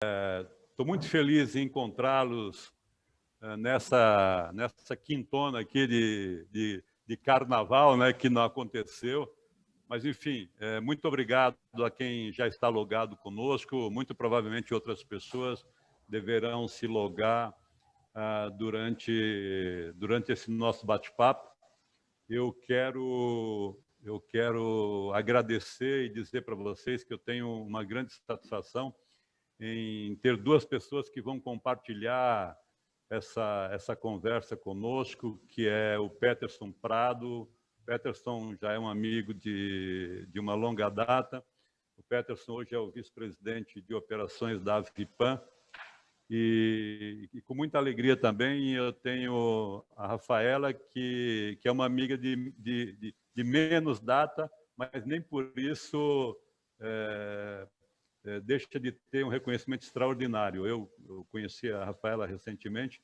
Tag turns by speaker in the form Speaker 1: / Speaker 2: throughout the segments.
Speaker 1: Estou muito feliz em encontrá-los nessa quintona aqui de carnaval, né, que não aconteceu. Mas, enfim, muito obrigado a quem já está logado conosco. Muito provavelmente outras pessoas deverão se logar durante esse nosso bate-papo. Eu quero agradecer e dizer para vocês que eu tenho uma grande satisfação em ter duas pessoas que vão compartilhar essa conversa conosco, que é o Peterson Prado. O Peterson já é um amigo de uma longa data. O Peterson hoje é o vice-presidente de operações da Avipan. E com muita alegria também eu tenho a Rafaela, que é uma amiga de menos data, mas nem por isso deixa de ter um reconhecimento extraordinário. Eu conheci a Rafaela recentemente,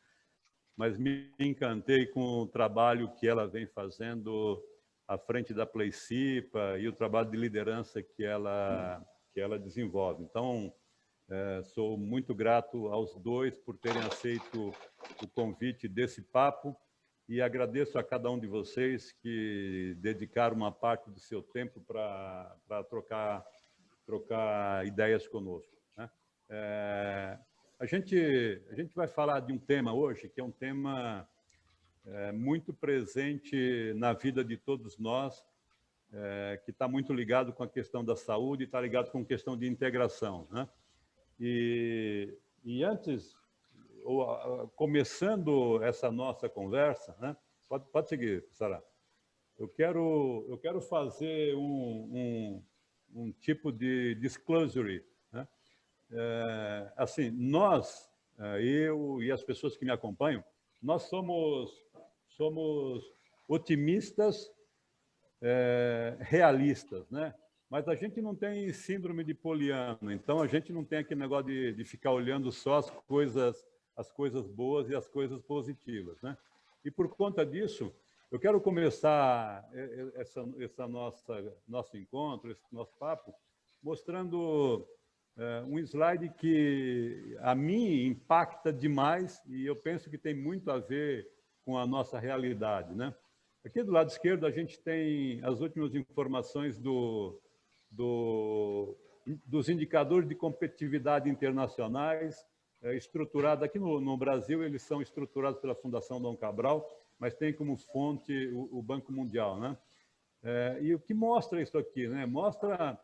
Speaker 1: mas me encantei com o trabalho que ela vem fazendo à frente da Playcipa e o trabalho de liderança que ela desenvolve. Então, sou muito grato aos dois por terem aceito o convite desse papo e agradeço a cada um de vocês que dedicaram uma parte do seu tempo para trocar ideias conosco, né? A gente vai falar de um tema hoje que é um tema muito presente na vida de todos nós, que está muito ligado com a questão da saúde, está ligado com a questão de integração, né? E antes, começando essa nossa conversa, né? Pode seguir, Sara. Eu quero fazer um tipo de disclosure, né? Assim, nós, eu e as pessoas que me acompanham, nós somos otimistas, realistas, né? Mas a gente não tem síndrome de Poliana, então a gente não tem aquele negócio de ficar olhando só as coisas boas e as coisas positivas, né? E por conta disso, eu quero começar nosso encontro, esse nosso papo, mostrando um slide que a mim impacta demais e eu penso que tem muito a ver com a nossa realidade, né? Aqui do lado esquerdo a gente tem as últimas informações dos indicadores de competitividade internacionais, estruturados aqui no Brasil, eles são estruturados pela Fundação Dom Cabral, mas tem como fonte o Banco Mundial, né? E o que mostra isso aqui, né? Mostra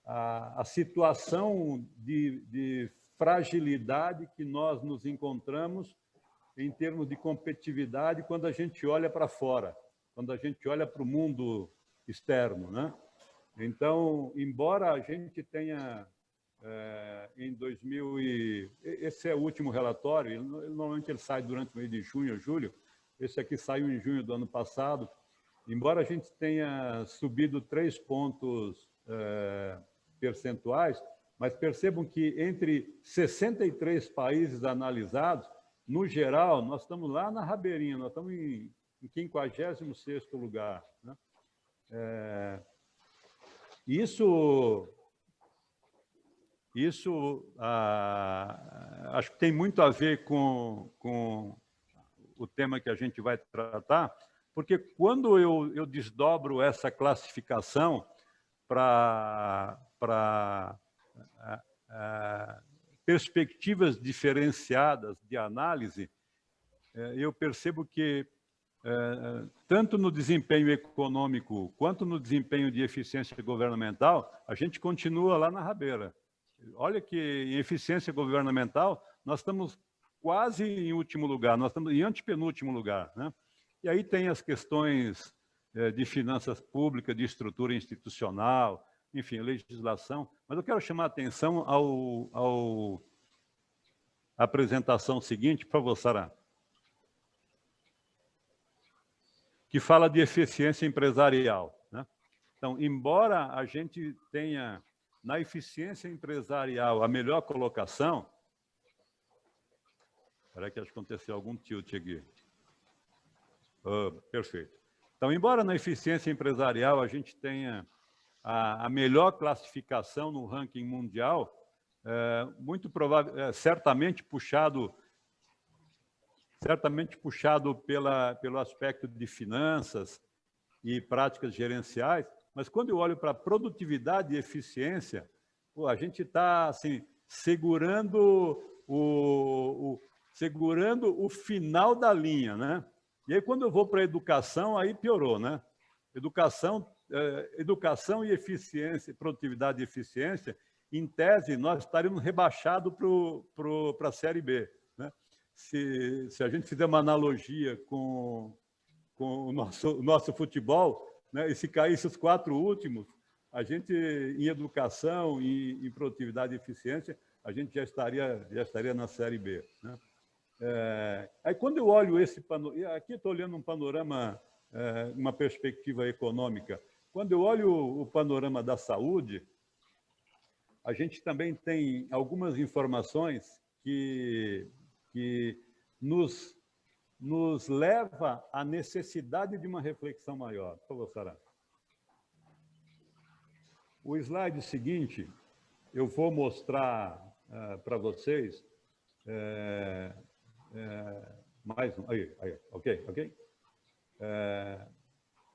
Speaker 1: a situação de fragilidade que nós nos encontramos em termos de competitividade quando a gente olha para fora, quando a gente olha para o mundo externo, né? Então, embora a gente tenha em 2000 esse é o último relatório, normalmente ele sai durante o mês de junho ou julho, esse aqui saiu em junho do ano passado, embora a gente tenha subido 3 pontos percentuais, mas percebam que entre 63 países analisados, no geral, nós estamos lá na rabeirinha, nós estamos em 56º lugar, né? Isso acho que tem muito a ver com o tema que a gente vai tratar, porque quando eu desdobro essa classificação para perspectivas diferenciadas de análise, eu percebo que tanto no desempenho econômico quanto no desempenho de eficiência governamental, a gente continua lá na rabeira. Olha que em eficiência governamental nós estamos quase em último lugar, nós estamos em antepenúltimo lugar, né? E aí tem as questões de finanças públicas, de estrutura institucional, enfim, legislação. Mas eu quero chamar a atenção à apresentação seguinte, por favor, Sara, que fala de eficiência empresarial, né? Então, embora a gente tenha na eficiência empresarial a melhor colocação, espera que acho que aconteceu algum tilt aqui. Perfeito. Então, embora na eficiência empresarial a gente tenha a melhor classificação no ranking mundial, muito provável, certamente puxado pelo aspecto de finanças e práticas gerenciais, mas quando eu olho para produtividade e eficiência, pô, a gente está assim, segurando o final da linha, né? E aí, quando eu vou para a educação, aí piorou, né? Educação e eficiência, produtividade e eficiência, em tese, nós estaríamos rebaixados para a Série B, né? Se a gente fizer uma analogia com o nosso futebol, né? E se caísse os 4 últimos, a gente, em educação, em produtividade e eficiência, a gente já estaria na Série B, né? Aí, quando eu olho esse panorama, aqui estou olhando um panorama, uma perspectiva econômica, quando eu olho o panorama da saúde, a gente também tem algumas informações que nos leva à necessidade de uma reflexão maior. Por favor, Sara. O slide seguinte, eu vou mostrar para vocês mais um. Aí, ok?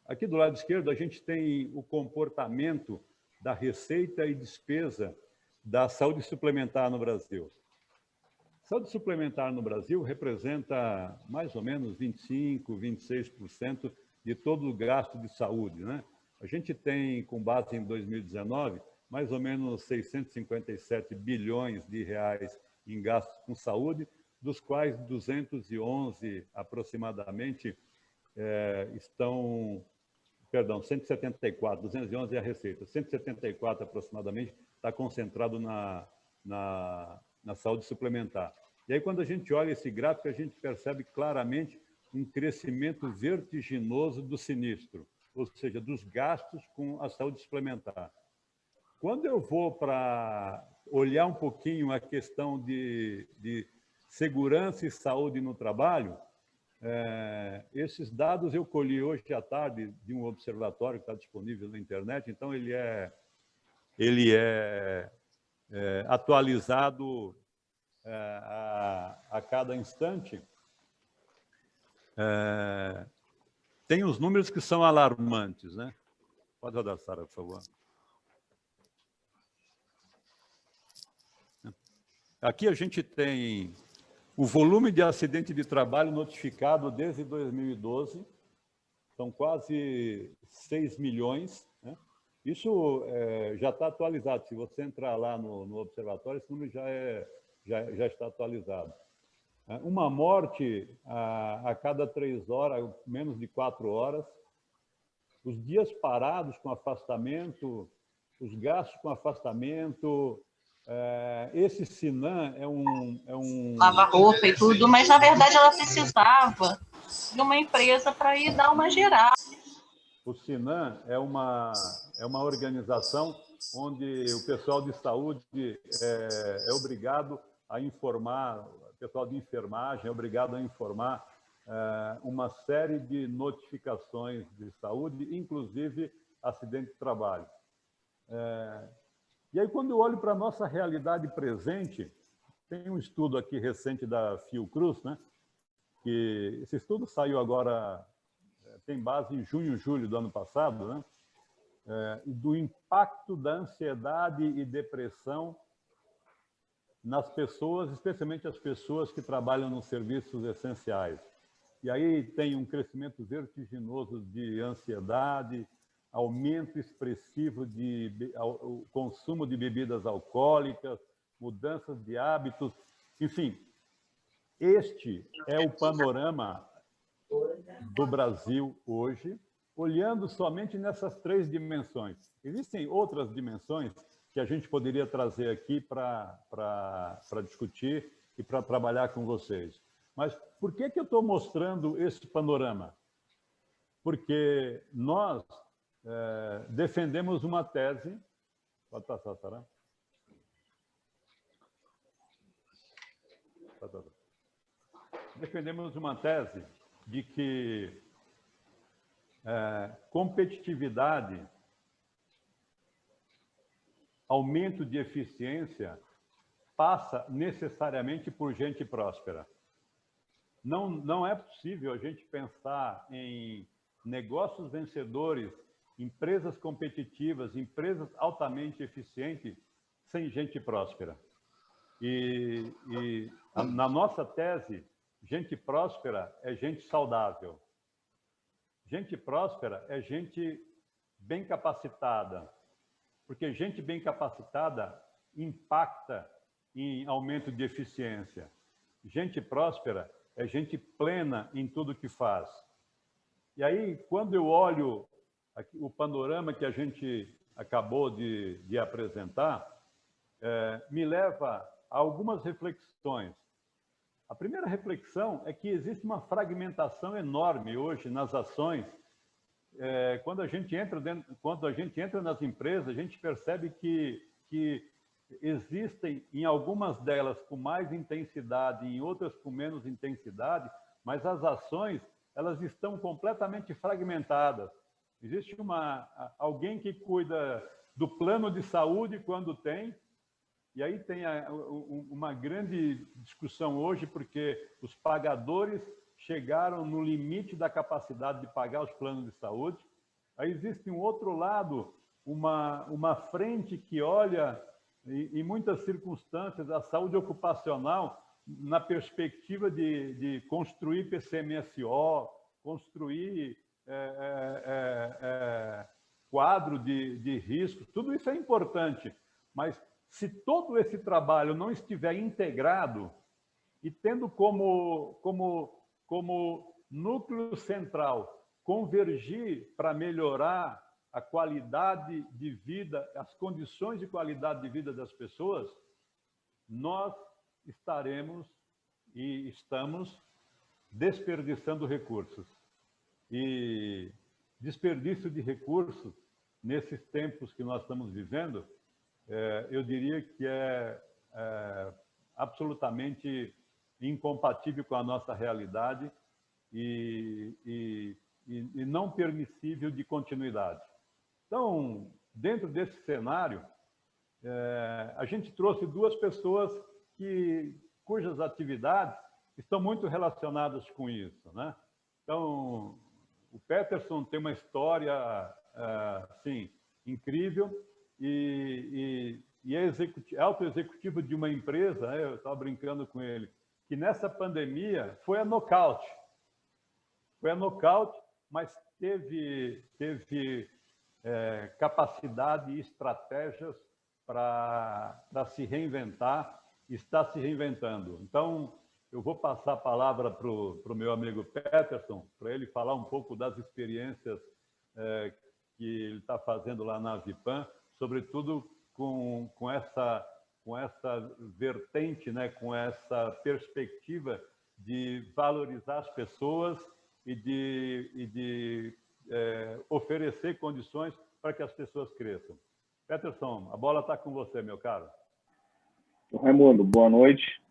Speaker 1: Aqui do lado esquerdo, a gente tem o comportamento da receita e despesa da saúde suplementar no Brasil. Saúde suplementar no Brasil representa mais ou menos 25%, 26% de todo o gasto de saúde, né? A gente tem, com base em 2019, mais ou menos 657 bilhões de reais em gastos com saúde, dos quais 211 aproximadamente estão... Perdão, 174, 211 é a receita, 174 aproximadamente está concentrado na saúde suplementar. E aí, quando a gente olha esse gráfico, a gente percebe claramente um crescimento vertiginoso do sinistro, ou seja, dos gastos com a saúde suplementar. Quando eu vou para olhar um pouquinho a questão de segurança e saúde no trabalho, esses dados eu colhi hoje à tarde de um observatório que está disponível na internet, então ele é atualizado a cada instante. Tem os números que são alarmantes, né? Pode rodar, Sara, por favor. Aqui a gente tem o volume de acidente de trabalho notificado desde 2012, são quase 6 milhões, né? Isso já está atualizado. Se você entrar lá no observatório, esse número já está atualizado. Uma morte a cada 3 horas, menos de 4 horas. Os dias parados com afastamento, os gastos com afastamento. Esse Sinan é um...
Speaker 2: Lava roupa e tudo, mas na verdade ela precisava de uma empresa para ir dar uma geral.
Speaker 1: O Sinan é uma organização onde o pessoal de saúde é obrigado a informar, o pessoal de enfermagem é obrigado a informar uma série de notificações de saúde, inclusive acidente de trabalho. E aí, quando eu olho para a nossa realidade presente, tem um estudo aqui recente da Fiocruz, né? Que esse estudo saiu agora, tem base em junho, julho do ano passado, né? Do impacto da ansiedade e depressão nas pessoas, especialmente as pessoas que trabalham nos serviços essenciais. E aí tem um crescimento vertiginoso de ansiedade, aumento expressivo o consumo de bebidas alcoólicas, mudanças de hábitos, enfim. Este é o panorama do Brasil hoje, olhando somente nessas 3 dimensões. Existem outras dimensões que a gente poderia trazer aqui para discutir e para trabalhar com vocês. Mas por que eu estou mostrando esse panorama? Porque nós defendemos uma tese... Pode passar, Sara? Defendemos uma tese de que competitividade, aumento de eficiência passa necessariamente por gente próspera. Não é possível a gente pensar em negócios vencedores, empresas competitivas, empresas altamente eficientes, sem gente próspera. Na nossa tese, gente próspera é gente saudável. Gente próspera é gente bem capacitada, porque gente bem capacitada impacta em aumento de eficiência. Gente próspera é gente plena em tudo que faz. E aí, quando eu olho aqui, o panorama que a gente acabou de apresentar, me leva a algumas reflexões. A primeira reflexão é que existe uma fragmentação enorme hoje nas ações. Quando a gente entra nas empresas, a gente percebe que existem em algumas delas com mais intensidade, em outras com menos intensidade, mas as ações elas estão completamente fragmentadas. Existe alguém que cuida do plano de saúde quando tem, e aí tem uma grande discussão hoje, porque os pagadores chegaram no limite da capacidade de pagar os planos de saúde. Aí existe um outro lado, uma frente que olha, em muitas circunstâncias, a saúde ocupacional na perspectiva de construir PCMSO, construir quadro de risco. Tudo isso é importante, mas se todo esse trabalho não estiver integrado e tendo como núcleo central convergir para melhorar a qualidade de vida, as condições de qualidade de vida das pessoas, nós estaremos e estamos desperdiçando recursos. E desperdício de recursos, nesses tempos que nós estamos vivendo, eu diria que é absolutamente incompatível com a nossa realidade e não permissível de continuidade. Então, dentro desse cenário, a gente trouxe duas pessoas cujas atividades estão muito relacionadas com isso, né? Então, o Peterson tem uma história assim, incrível e é auto-executivo de uma empresa, né? Eu estava brincando com ele, que nessa pandemia foi a nocaute. Foi a nocaute, mas teve capacidade e estratégias para se reinventar e está se reinventando. Então, eu vou passar a palavra para o meu amigo Peterson, para ele falar um pouco das experiências que ele está fazendo lá na Avipan, sobretudo com essa vertente, né, com essa perspectiva de valorizar as pessoas e de oferecer condições para que as pessoas cresçam. Peterson, a bola está com você, meu caro.
Speaker 3: Raimundo, boa noite.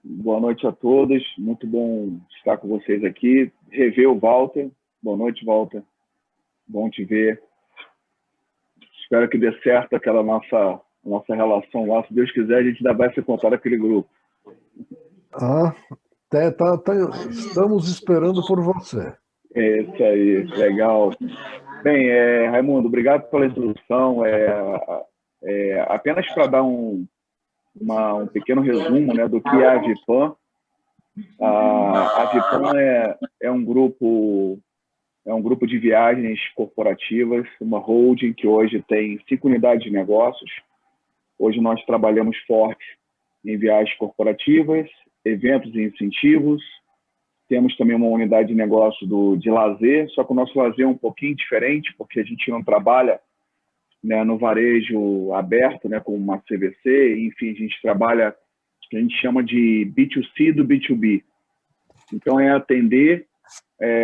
Speaker 3: Boa noite a todos. Muito bom estar com vocês aqui. Rever o Walter. Boa noite, Walter. Bom te ver. Espero que dê certo aquela nossa relação lá. Se Deus quiser, a gente ainda vai se encontrar naquele grupo.
Speaker 4: Estamos esperando por você.
Speaker 3: É isso aí, legal. Bem, Raimundo, obrigado pela introdução. Apenas para dar um pequeno resumo, né, do que é a Avipan. A Avipan é um grupo de viagens corporativas, uma holding que hoje tem 5 unidades de negócios. Hoje nós trabalhamos forte em viagens corporativas, eventos e incentivos. Temos também uma unidade de negócio de lazer, só que o nosso lazer é um pouquinho diferente, porque a gente não trabalha, né, no varejo aberto, né, como uma CVC, enfim, a gente trabalha o que a gente chama de B2C do B2B. Então, é atender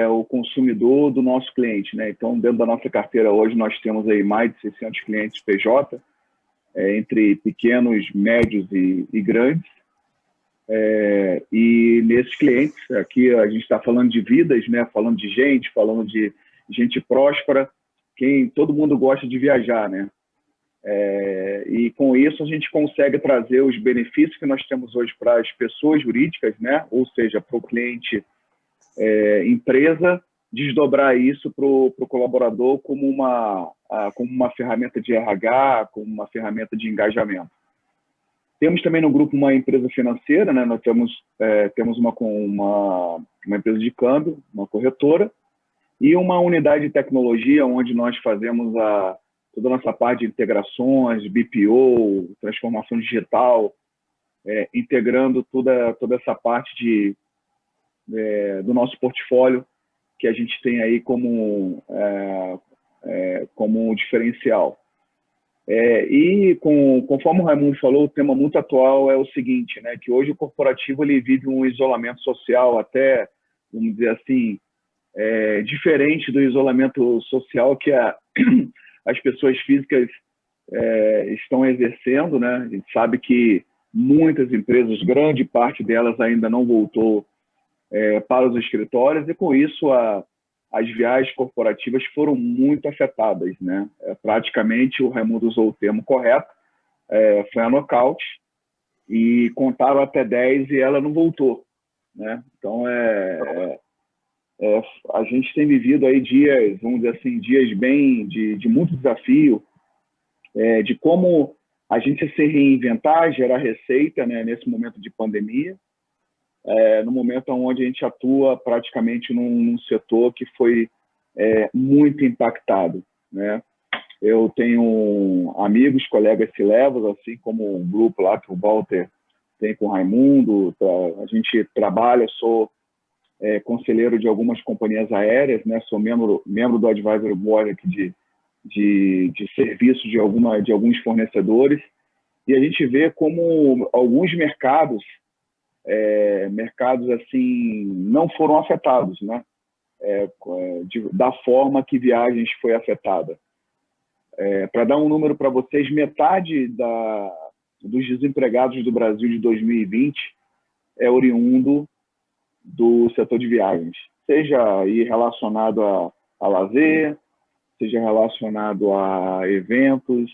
Speaker 3: o consumidor do nosso cliente, né? Então, dentro da nossa carteira hoje, nós temos aí mais de 600 clientes PJ, entre pequenos, médios e grandes. E nesses clientes, aqui a gente está falando de vidas, né? Falando de gente próspera, todo mundo gosta de viajar, né? E com isso a gente consegue trazer os benefícios que nós temos hoje para as pessoas jurídicas, né? Ou seja, para o cliente empresa, desdobrar isso para o colaborador como uma ferramenta de RH, como uma ferramenta de engajamento. Temos também no grupo uma empresa financeira, né? Nós temos uma empresa de câmbio, uma corretora, e uma unidade de tecnologia onde nós fazemos toda a nossa parte de integrações, BPO, transformação digital, integrando toda essa parte do nosso portfólio que a gente tem aí como um diferencial. E conforme o Raimundo falou, o tema muito atual é o seguinte, né, que hoje o corporativo ele vive um isolamento social até, vamos dizer assim, diferente do isolamento social que as pessoas físicas estão exercendo, né? A gente sabe que muitas empresas, grande parte delas ainda não voltou para os escritórios, e com isso as viagens corporativas foram muito afetadas, né? Praticamente, o Raimundo usou o termo correto, foi a nocaute, e contaram até 10 e ela não voltou, né? Então, a gente tem vivido aí dias, vamos dizer assim, dias bem de muito desafio, de como a gente se reinventar, gerar receita, né, nesse momento de pandemia, no momento onde a gente atua praticamente num setor que foi muito impactado, né? Eu tenho amigos, colegas Silevos, assim como um grupo lá que o Walter tem com o Raimundo, a gente trabalha, sou conselheiro de algumas companhias aéreas, né? Sou membro do Advisory Board aqui de serviço de alguns fornecedores, e a gente vê como alguns mercados assim não foram afetados, né? Da forma que viagens foi afetada. Para dar um número para vocês, metade dos desempregados do Brasil de 2020 é oriundo do setor de viagens, seja aí relacionado a lazer, seja relacionado a eventos,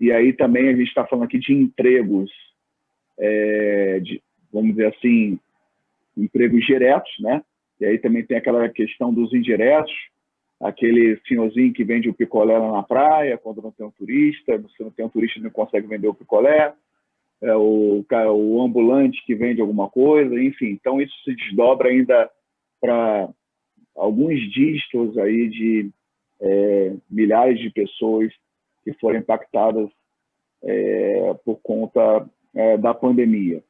Speaker 3: e aí também a gente está falando aqui de empregos, vamos dizer assim, empregos diretos, né? E aí também tem aquela questão dos indiretos, aquele senhorzinho que vende o picolé lá na praia, quando não tem um turista, você não tem um turista não consegue vender o picolé, o ambulante que vende alguma coisa, enfim. Então, isso se desdobra ainda para alguns dígitos aí de milhares de pessoas que foram impactadas por conta da pandemia.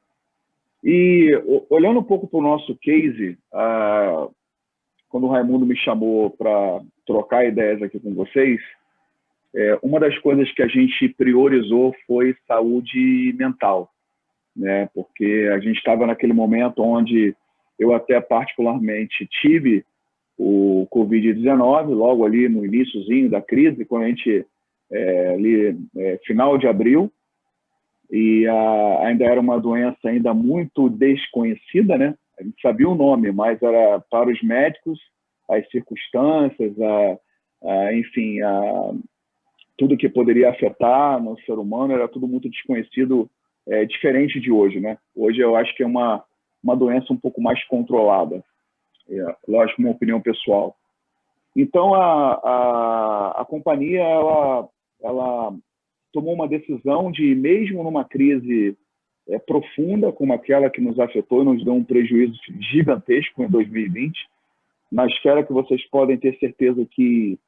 Speaker 3: E, olhando um pouco para o nosso case, quando o Raimundo me chamou para trocar ideias aqui com vocês, uma das coisas que a gente priorizou foi saúde mental, né? Porque a gente estava naquele momento onde eu até particularmente tive o Covid-19, logo ali no iniciozinho da crise, quando a gente, final de abril, e ainda era uma doença ainda muito desconhecida, né? A gente sabia o nome, mas era para os médicos, as circunstâncias, enfim, tudo que poderia afetar no ser humano era tudo muito desconhecido, diferente de hoje, né? Hoje eu acho que é uma doença um pouco mais controlada, lógico, uma opinião pessoal. Então a companhia ela tomou uma decisão de, mesmo numa crise profunda como aquela que nos afetou e nos deu um prejuízo gigantesco em 2020, na esfera que vocês podem ter certeza que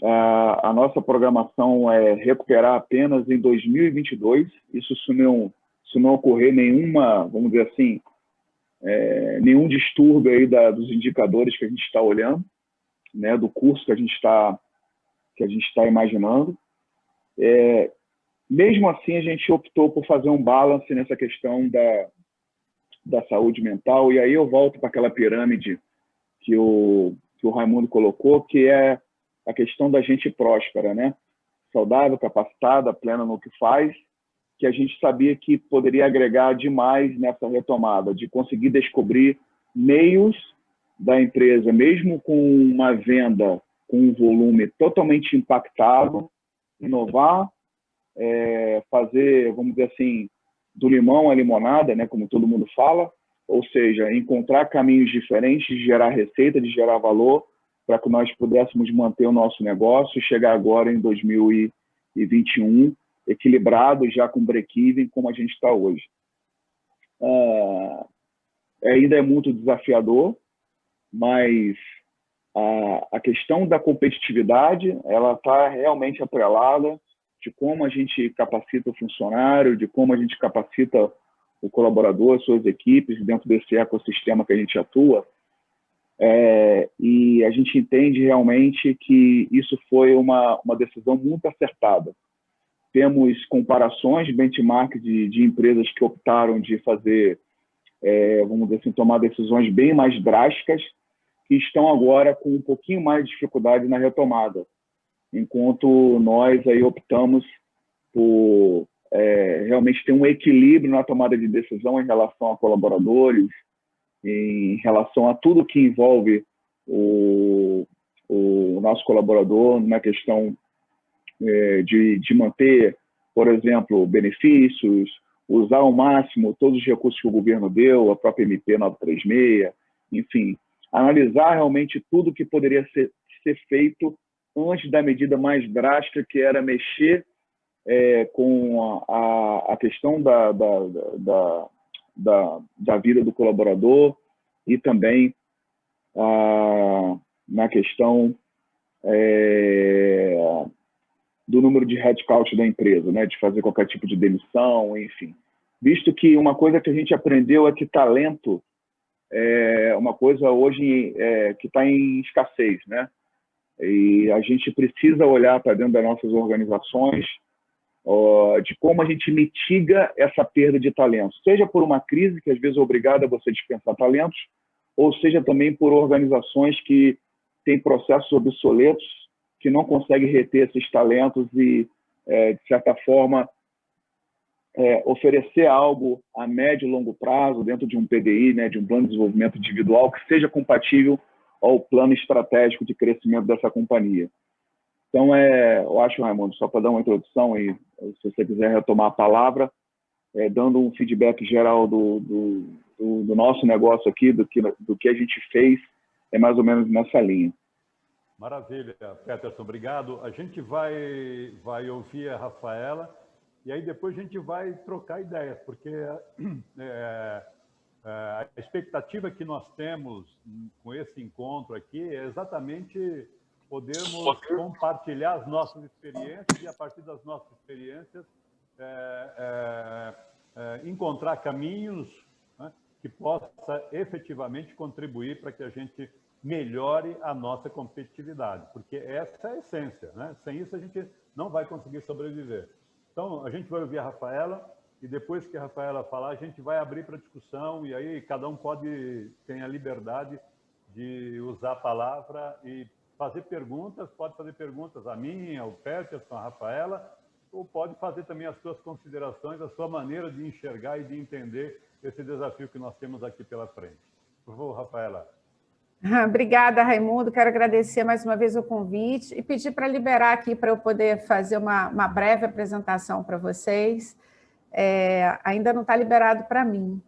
Speaker 3: a nossa programação é recuperar apenas em 2022, isso se não ocorrer nenhuma, vamos dizer assim, nenhum distúrbio aí dos indicadores que a gente está olhando, né, do curso que a gente está imaginando. Mesmo assim, a gente optou por fazer um balance nessa questão da saúde mental, e aí eu volto para aquela pirâmide que o Raimundo colocou, que é a questão da gente próspera, né? Saudável, capacitada, plena no que faz, que a gente sabia que poderia agregar demais nessa retomada, de conseguir descobrir meios da empresa, mesmo com uma venda com um volume totalmente impactado, inovar, fazer, vamos dizer assim, do limão à limonada, né, como todo mundo fala, ou seja, encontrar caminhos diferentes de gerar receita, de gerar valor, para que nós pudéssemos manter o nosso negócio e chegar agora em 2021 equilibrado, já com break-even, como a gente está hoje. Ainda é muito desafiador, mas a questão da competitividade, ela está realmente atrelada de como a gente capacita o funcionário, de como a gente capacita o colaborador, suas equipes, dentro desse ecossistema que a gente atua. E a gente entende realmente que isso foi uma decisão muito acertada. Temos comparações, benchmark de empresas que optaram de fazer, vamos dizer assim, tomar decisões bem mais drásticas, que estão agora com um pouquinho mais de dificuldade na retomada, enquanto nós aí optamos por realmente ter um equilíbrio na tomada de decisão em relação a colaboradores, em relação a tudo que envolve o nosso colaborador, na questão de manter, por exemplo, benefícios, usar ao máximo todos os recursos que o governo deu, a própria MP 936, enfim, analisar realmente tudo que poderia ser feito antes da medida mais drástica, que era mexer com a questão da vida do colaborador e também na questão do número de headcount da empresa, né, de fazer qualquer tipo de demissão, enfim. Visto que uma coisa que a gente aprendeu é que talento é uma coisa hoje que está em escassez, né? E a gente precisa olhar para dentro das nossas organizações de como a gente mitiga essa perda de talentos, seja por uma crise que às vezes é obrigada a você dispensar talentos, ou seja também por organizações que têm processos obsoletos, que não conseguem reter esses talentos e, de certa forma, oferecer algo a médio e longo prazo dentro de um PDI, né, de um plano de desenvolvimento individual, que seja compatível ao plano estratégico de crescimento dessa companhia. Então, eu acho, Raimundo, só para dar uma introdução, e se você quiser retomar a palavra, dando um feedback geral do nosso negócio aqui, do que a gente fez, é mais ou menos nessa linha.
Speaker 1: Maravilha, Peterson, obrigado. A gente vai ouvir a Rafaela e aí depois a gente vai trocar ideias, porque a expectativa que nós temos com esse encontro aqui é exatamente podermos compartilhar as nossas experiências e, a partir das nossas experiências, encontrar caminhos, né, que possa efetivamente contribuir para que a gente melhore a nossa competitividade, porque essa é a essência, né? Sem isso a gente não vai conseguir sobreviver. Então, a gente vai ouvir a Rafaela e depois que a Rafaela falar, a gente vai abrir para discussão e aí cada um tem a liberdade de usar a palavra e fazer perguntas, pode fazer perguntas a mim, ao Peterson, a Rafaela, ou pode fazer também as suas considerações, a sua maneira de enxergar e de entender esse desafio que nós temos aqui pela frente. Por favor, Rafaela.
Speaker 5: Obrigada, Raimundo. Quero agradecer mais uma vez o convite e pedir para liberar aqui para eu poder fazer uma breve apresentação para vocês. Ainda não está liberado para mim.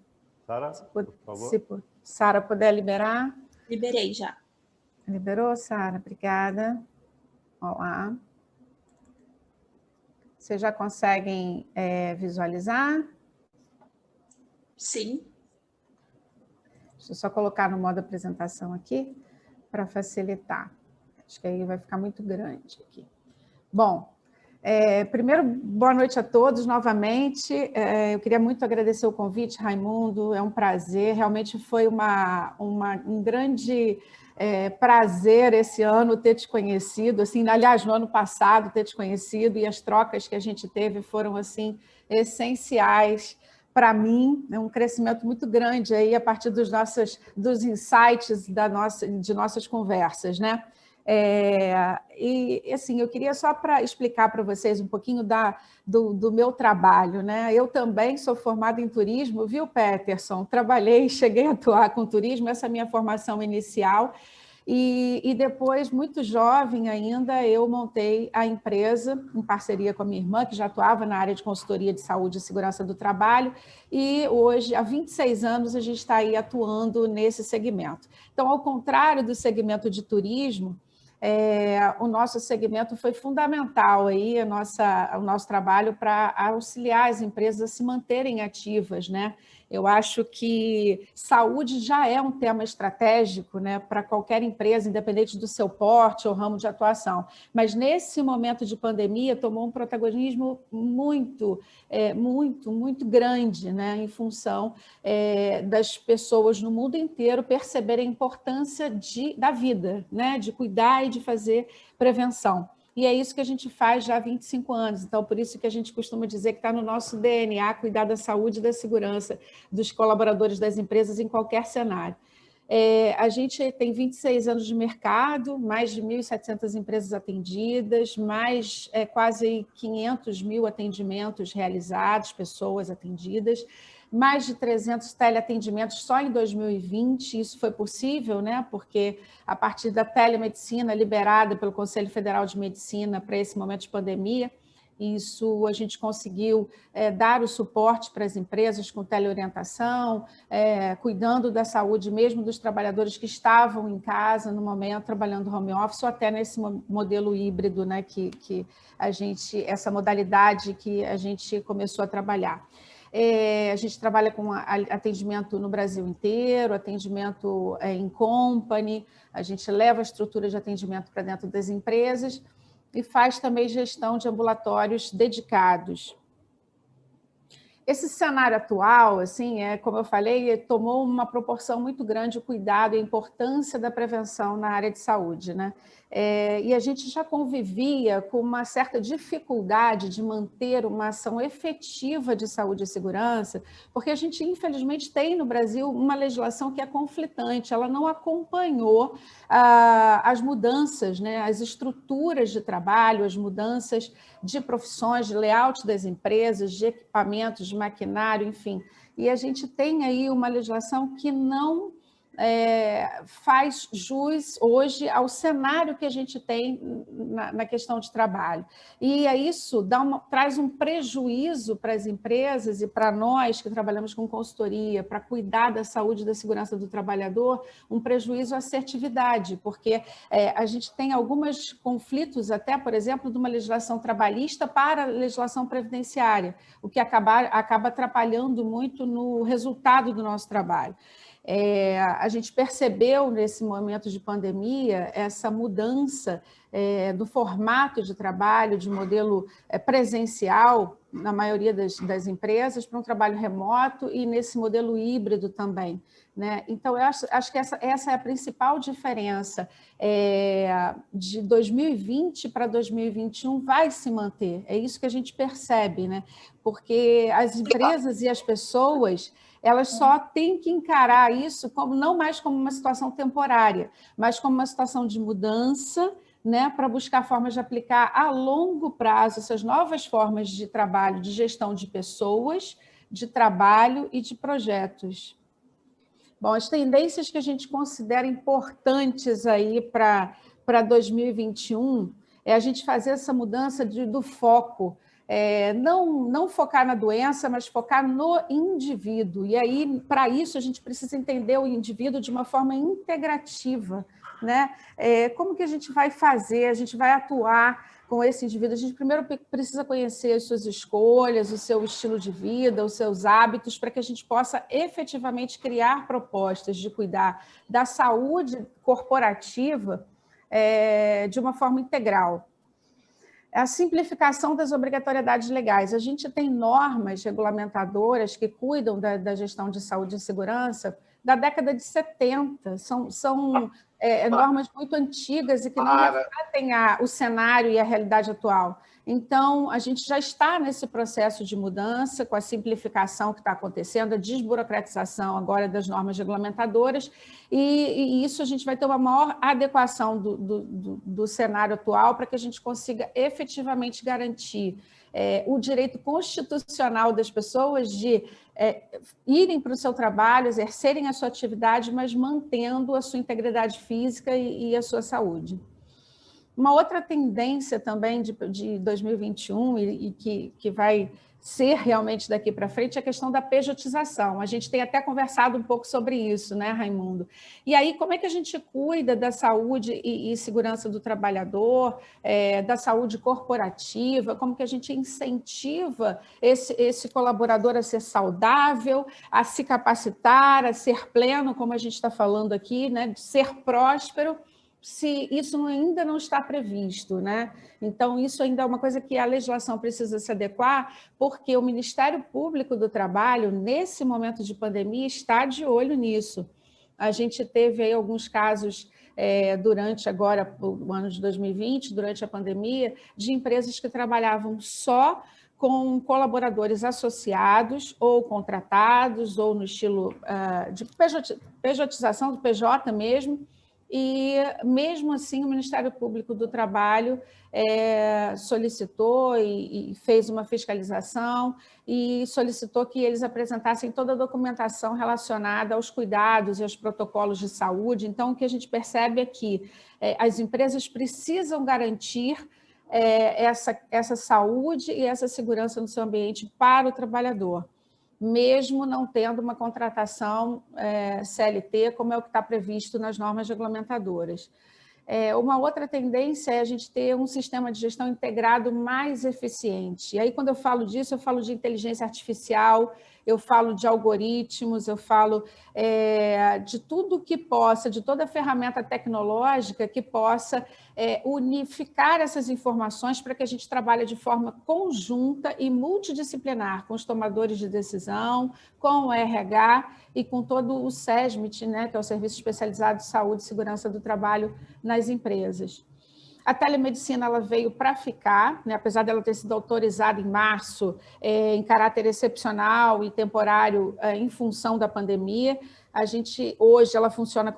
Speaker 1: Sara, por favor.
Speaker 5: Se Sara puder liberar.
Speaker 6: Liberei já.
Speaker 5: Liberou, Sara? Obrigada. Olá. Vocês já conseguem visualizar?
Speaker 6: Sim.
Speaker 5: Deixa eu só colocar no modo apresentação aqui, para facilitar. Acho que aí vai ficar muito grande aqui. Bom, primeiro, boa noite a todos novamente. Eu queria muito agradecer o convite, Raimundo, é um prazer. Realmente foi um grande prazer esse ano ter te conhecido. Assim, aliás, no ano passado ter te conhecido, e as trocas que a gente teve foram assim, essenciais para mim, é um crescimento muito grande aí a partir dos insights de nossas conversas, né? E assim, eu queria só para explicar para vocês um pouquinho do meu trabalho, né? Eu também sou formada em turismo, viu, Peterson? Cheguei a atuar com turismo, essa é a minha formação inicial. E depois, muito jovem ainda, eu montei a empresa em parceria com a minha irmã, que já atuava na área de consultoria de saúde e segurança do trabalho, e hoje, há 26 anos, a gente está aí atuando nesse segmento. Então, ao contrário do segmento de turismo, o nosso segmento foi fundamental aí, o nosso trabalho para auxiliar as empresas a se manterem ativas, né? Eu acho que saúde já é um tema estratégico, né, para qualquer empresa, independente do seu porte ou ramo de atuação. Mas nesse momento de pandemia tomou um protagonismo muito grande, né, em função das pessoas no mundo inteiro perceberem a importância da vida, né, de cuidar e de fazer prevenção. E é isso que a gente faz já há 25 anos. Então, por isso que a gente costuma dizer que está no nosso DNA cuidar da saúde e da segurança dos colaboradores das empresas em qualquer cenário. A gente tem 26 anos de mercado, mais de 1.700 empresas atendidas, mais quase 500 mil atendimentos realizados, pessoas atendidas, mais de 300 teleatendimentos só em 2020, isso foi possível, né? Porque a partir da telemedicina liberada pelo Conselho Federal de Medicina para esse momento de pandemia, isso a gente conseguiu dar o suporte para as empresas com teleorientação, cuidando da saúde mesmo dos trabalhadores que estavam em casa no momento, trabalhando home office, ou até nesse modelo híbrido, né, que essa modalidade que a gente começou a trabalhar. A gente trabalha com atendimento no Brasil inteiro, atendimento em company, a gente leva a estrutura de atendimento para dentro das empresas e faz também gestão de ambulatórios dedicados. Esse cenário atual, assim, como eu falei, tomou uma proporção muito grande o cuidado e a importância da prevenção na área de saúde, né? E a gente já convivia com uma certa dificuldade de manter uma ação efetiva de saúde e segurança, porque a gente, infelizmente, tem no Brasil uma legislação que é conflitante, ela não acompanhou as mudanças, né? As estruturas de trabalho, as mudanças de profissões, de layout das empresas, de equipamentos, de maquinário, enfim. E a gente tem aí uma legislação que não faz jus hoje ao cenário que a gente tem na questão de trabalho. E isso traz um prejuízo para as empresas e para nós que trabalhamos com consultoria, para cuidar da saúde e da segurança do trabalhador, um prejuízo à assertividade, porque a gente tem alguns conflitos até, por exemplo, de uma legislação trabalhista para a legislação previdenciária, o que acaba atrapalhando muito no resultado do nosso trabalho. A gente percebeu nesse momento de pandemia essa mudança do formato de trabalho, de modelo presencial, na maioria das empresas, para um trabalho remoto e nesse modelo híbrido também, né? Então, eu acho que essa é a principal diferença. De 2020 para 2021 vai se manter, é isso que a gente percebe, né? Porque as empresas e as pessoas elas só têm que encarar isso não mais como uma situação temporária, mas como uma situação de mudança, né, para buscar formas de aplicar a longo prazo essas novas formas de trabalho, de gestão de pessoas, de trabalho e de projetos. Bom, as tendências que a gente considera importantes aí para 2021 é a gente fazer essa mudança do foco, não focar na doença, mas focar no indivíduo. E aí, para isso, a gente precisa entender o indivíduo de uma forma integrativa, né? Como que a gente vai fazer? A gente vai atuar com esse indivíduo? A gente primeiro precisa conhecer as suas escolhas, o seu estilo de vida, os seus hábitos, para que a gente possa efetivamente criar propostas de cuidar da saúde corporativa de uma forma integral. A simplificação das obrigatoriedades legais. A gente tem normas regulamentadoras que cuidam da gestão de saúde e segurança da década de 70. São normas muito antigas e que não refletem o cenário e a realidade atual. Então, a gente já está nesse processo de mudança, com a simplificação que está acontecendo, a desburocratização agora das normas regulamentadoras, e isso a gente vai ter uma maior adequação do cenário atual para que a gente consiga efetivamente garantir o direito constitucional das pessoas de irem para o seu trabalho, exercerem a sua atividade, mas mantendo a sua integridade física e a sua saúde. Uma outra tendência também de 2021 e que vai ser realmente daqui para frente é a questão da pejotização. A gente tem até conversado um pouco sobre isso, né, Raimundo? E aí, como é que a gente cuida da saúde e segurança do trabalhador, da saúde corporativa, como que a gente incentiva esse colaborador a ser saudável, a se capacitar, a ser pleno, como a gente está falando aqui, né, de ser próspero, se isso ainda não está previsto, né? Então, isso ainda é uma coisa que a legislação precisa se adequar, porque o Ministério Público do Trabalho, nesse momento de pandemia, está de olho nisso. A gente teve aí alguns casos durante agora o ano de 2020, durante a pandemia, de empresas que trabalhavam só com colaboradores associados ou contratados, ou no estilo de pejotização do PJ mesmo. E, mesmo assim, o Ministério Público do Trabalho solicitou e fez uma fiscalização e solicitou que eles apresentassem toda a documentação relacionada aos cuidados e aos protocolos de saúde. Então, o que a gente percebe é que as empresas precisam garantir essa saúde e essa segurança no seu ambiente para o trabalhador, mesmo não tendo uma contratação CLT, como é o que está previsto nas normas regulamentadoras. Uma outra tendência é a gente ter um sistema de gestão integrado mais eficiente. E aí, quando eu falo disso, eu falo de inteligência artificial, eu falo de algoritmos, eu falo de tudo que possa, de toda ferramenta tecnológica que possa unificar essas informações para que a gente trabalhe de forma conjunta e multidisciplinar com os tomadores de decisão, com o RH e com todo o SESMIT, né, que é o Serviço Especializado de Saúde e Segurança do Trabalho nas empresas. A telemedicina ela veio para ficar, né? Apesar dela ter sido autorizada em março, em caráter excepcional e temporário em função da pandemia. Hoje ela funciona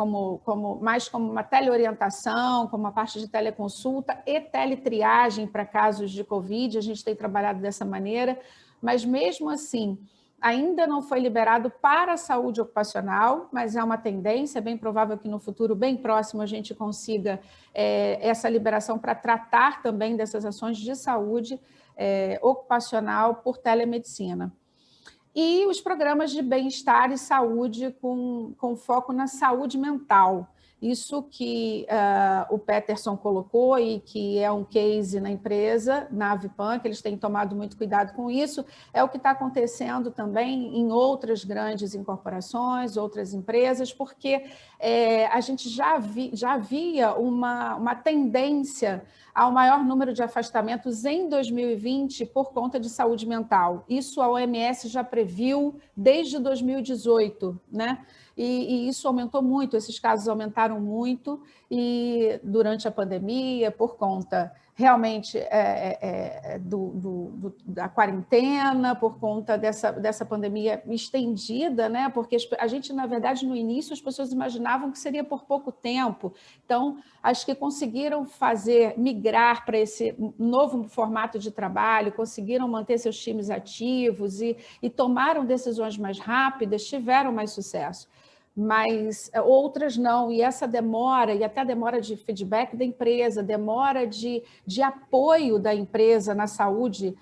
Speaker 5: mais como uma teleorientação, como uma parte de teleconsulta e teletriagem para casos de Covid. A gente tem trabalhado dessa maneira, mas mesmo assim, ainda não foi liberado para a saúde ocupacional, mas é uma tendência, é bem provável que no futuro bem próximo a gente consiga essa liberação para tratar também dessas ações de saúde ocupacional por telemedicina. E os programas de bem-estar e saúde com foco na saúde mental. Isso que o Peterson colocou e que é um case na empresa, na Avipan, que eles têm tomado muito cuidado com isso, é o que está acontecendo também em outras grandes incorporações, outras empresas, porque a gente já via uma tendência ao maior número de afastamentos em 2020 por conta de saúde mental. Isso a OMS já previu desde 2018, né? E isso aumentou muito, esses casos aumentaram muito e durante a pandemia, por conta realmente da quarentena, por conta dessa pandemia estendida, né? Porque a gente, na verdade, no início, as pessoas imaginavam que seria por pouco tempo. Então, as que conseguiram migrar para esse novo formato de trabalho, conseguiram manter seus times ativos e tomaram decisões mais rápidas, tiveram mais sucesso. Mas outras não, e essa demora, e até a demora de feedback da empresa, demora de apoio da empresa na saúde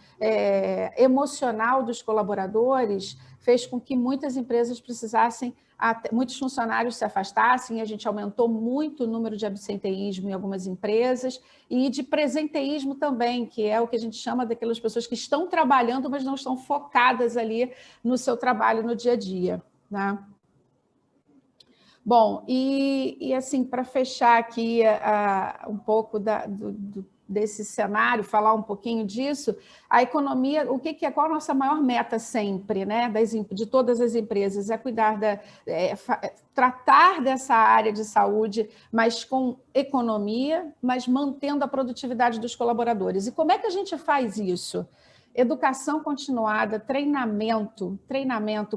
Speaker 5: emocional dos colaboradores, fez com que muitas empresas muitos funcionários se afastassem, a gente aumentou muito o número de absenteísmo em algumas empresas, e de presenteísmo também, que é o que a gente chama daquelas pessoas que estão trabalhando, mas não estão focadas ali no seu trabalho no dia a dia, né? Bom, e assim, para fechar aqui um pouco desse cenário, falar um pouquinho disso, a economia, qual a nossa maior meta sempre, né, de todas as empresas? É cuidar tratar dessa área de saúde, mas com economia, mas mantendo a produtividade dos colaboradores. E como é que a gente faz isso? Educação continuada, treinamento,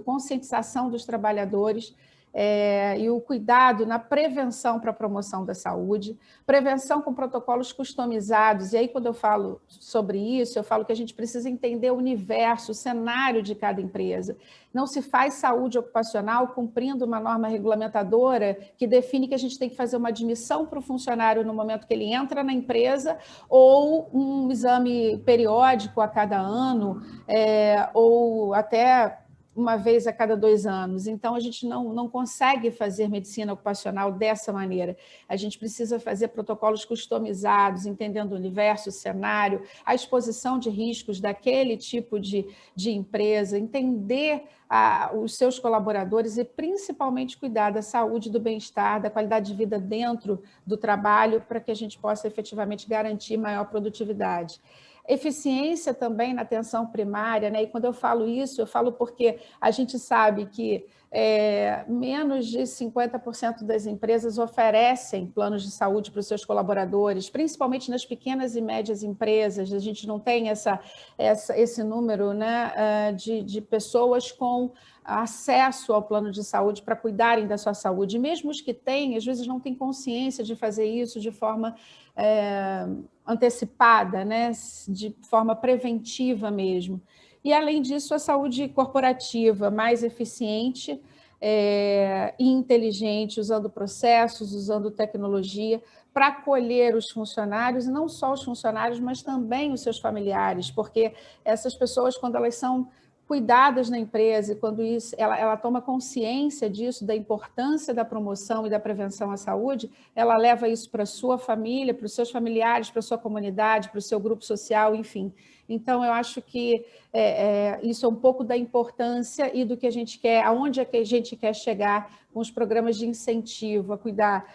Speaker 5: conscientização dos trabalhadores, e o cuidado na prevenção para a promoção da saúde, prevenção com protocolos customizados. E aí, quando eu falo sobre isso, eu falo que a gente precisa entender o universo, o cenário de cada empresa. Não se faz saúde ocupacional cumprindo uma norma regulamentadora que define que a gente tem que fazer uma admissão para o funcionário no momento que ele entra na empresa, ou um exame periódico a cada ano, ou até uma vez a cada 2 anos. Então, a gente não consegue fazer medicina ocupacional dessa maneira. A gente precisa fazer protocolos customizados, entendendo o universo, o cenário, a exposição de riscos daquele tipo de empresa, entender os seus colaboradores e, principalmente, cuidar da saúde, do bem-estar, da qualidade de vida dentro do trabalho, para que a gente possa efetivamente garantir maior produtividade. Eficiência também na atenção primária, né? E quando eu falo isso, eu falo porque a gente sabe que menos de 50% das empresas oferecem planos de saúde para os seus colaboradores, principalmente nas pequenas e médias empresas. A gente não tem esse número, né, de pessoas com acesso ao plano de saúde para cuidarem da sua saúde. E mesmo os que têm, às vezes não têm consciência de fazer isso de forma antecipada, né, de forma preventiva mesmo. E, além disso, a saúde corporativa mais eficiente e inteligente, usando processos, usando tecnologia, para acolher os funcionários, e não só os funcionários, mas também os seus familiares, porque essas pessoas, quando elas são cuidadas na empresa, e quando ela toma consciência disso, da importância da promoção e da prevenção à saúde, ela leva isso para a sua família, para os seus familiares, para a sua comunidade, para o seu grupo social, enfim. Então, eu acho que isso é um pouco da importância e do que a gente quer, aonde é que a gente quer chegar com os programas de incentivo, a cuidar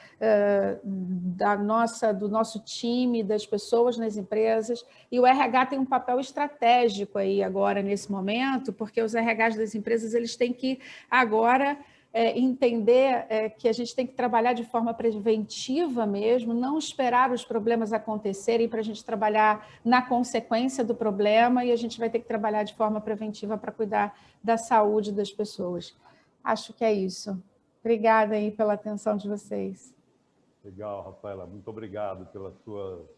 Speaker 5: do nosso time, das pessoas nas empresas. E o RH tem um papel estratégico aí agora, nesse momento, porque os RHs das empresas eles têm que agora entender que a gente tem que trabalhar de forma preventiva mesmo, não esperar os problemas acontecerem para a gente trabalhar na consequência do problema, e a gente vai ter que trabalhar de forma preventiva para cuidar da saúde das pessoas. Acho que é isso. Obrigada aí pela atenção de vocês.
Speaker 1: Legal, Rafaela. Muito obrigado pelas suas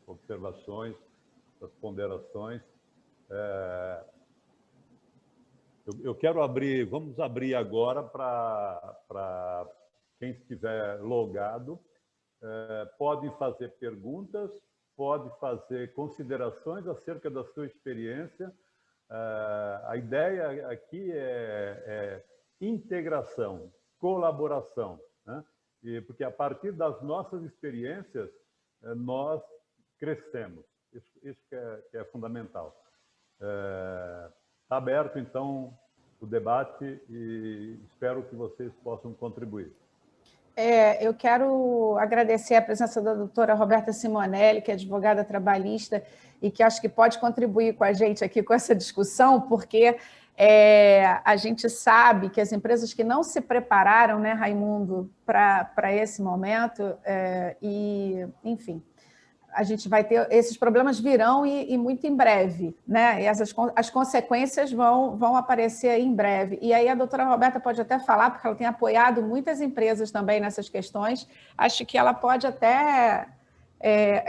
Speaker 1: observações, suas ponderações. Eu quero abrir, vamos abrir agora para quem estiver logado, pode fazer perguntas, pode fazer considerações acerca da sua experiência. A ideia aqui é integração, colaboração, né? Porque a partir das nossas experiências, nós crescemos. Isso que é fundamental. Está aberto, então, o debate e espero que vocês possam contribuir.
Speaker 5: Eu quero agradecer a presença da doutora Roberta Simonelli, que é advogada trabalhista e que acho que pode contribuir com a gente aqui com essa discussão, porque a gente sabe que as empresas que não se prepararam, né, Raimundo, para esse momento, enfim, a gente vai ter, esses problemas virão e muito em breve, né? E as consequências vão aparecer em breve. E aí a doutora Roberta pode até falar, porque ela tem apoiado muitas empresas também nessas questões. Acho que ela pode até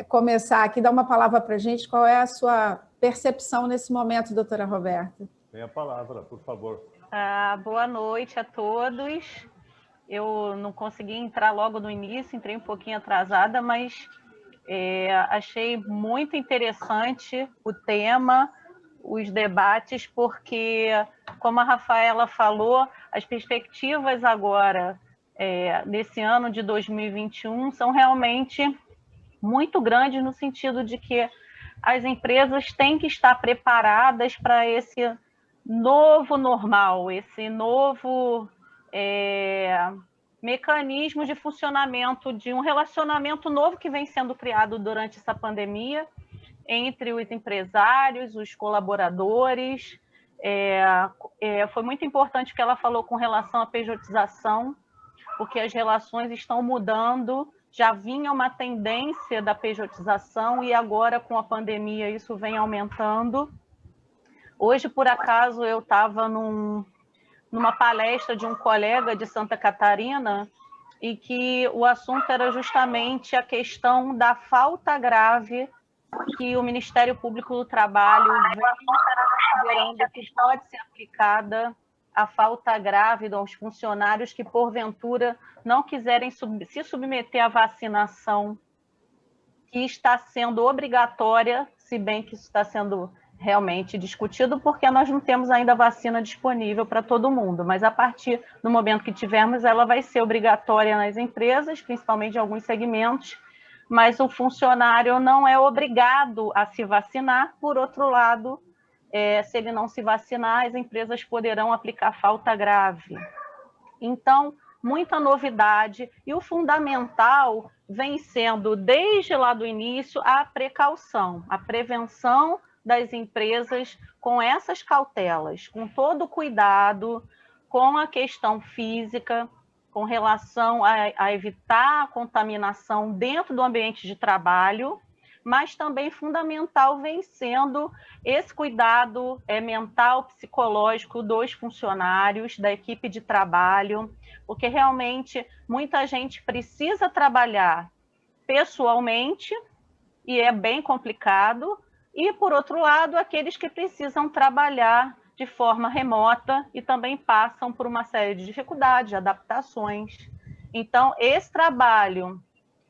Speaker 5: começar aqui, dar uma palavra para a gente. Qual é a sua percepção nesse momento, doutora Roberta?
Speaker 1: Tem a palavra, por favor.
Speaker 2: Boa noite a todos. Eu não consegui entrar logo no início, entrei um pouquinho atrasada, mas achei muito interessante o tema, os debates, porque, como a Rafaela falou, as perspectivas agora, nesse ano de 2021, são realmente muito grandes, no sentido de que as empresas têm que estar preparadas para esse novo normal, esse novo mecanismo de funcionamento de um relacionamento novo que vem sendo criado durante essa pandemia entre os empresários, os colaboradores. Foi muito importante o que ela falou com relação à pejotização, porque as relações estão mudando, já vinha uma tendência da pejotização e agora com a pandemia isso vem aumentando. Hoje, por acaso, eu estava numa palestra de um colega de Santa Catarina, e que o assunto era justamente a questão da falta grave que o Ministério Público do Trabalho vem considerando que pode ser aplicada a falta grave aos funcionários que, porventura, não quiserem se submeter à vacinação, que está sendo obrigatória, se bem que isso está sendo realmente discutido, porque nós não temos ainda vacina disponível para todo mundo, mas a partir do momento que tivermos, ela vai ser obrigatória nas empresas, principalmente em alguns segmentos, mas o funcionário não é obrigado a se vacinar. Por outro lado, se ele não se vacinar, as empresas poderão aplicar falta grave. Então, muita novidade, e o fundamental vem sendo, desde lá do início, a precaução, a prevenção das empresas com essas cautelas, com todo o cuidado, com a questão física, com relação a evitar a contaminação dentro do ambiente de trabalho, mas também fundamental vem sendo esse cuidado mental, psicológico dos funcionários, da equipe de trabalho, porque realmente muita gente precisa trabalhar pessoalmente e é bem complicado, e, por outro lado, aqueles que precisam trabalhar de forma remota e também passam por uma série de dificuldades, de adaptações. Então, esse trabalho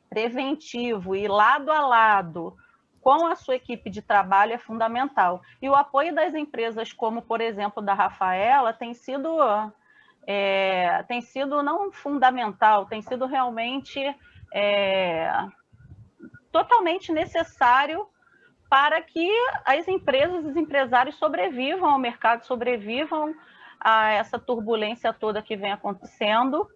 Speaker 2: preventivo e lado a lado com a sua equipe de trabalho é fundamental. E o apoio das empresas, como, por exemplo, da Rafaela, tem sido não fundamental, tem sido realmente totalmente necessário para que as empresas, os empresários sobrevivam ao mercado, sobrevivam a essa turbulência toda que vem acontecendo.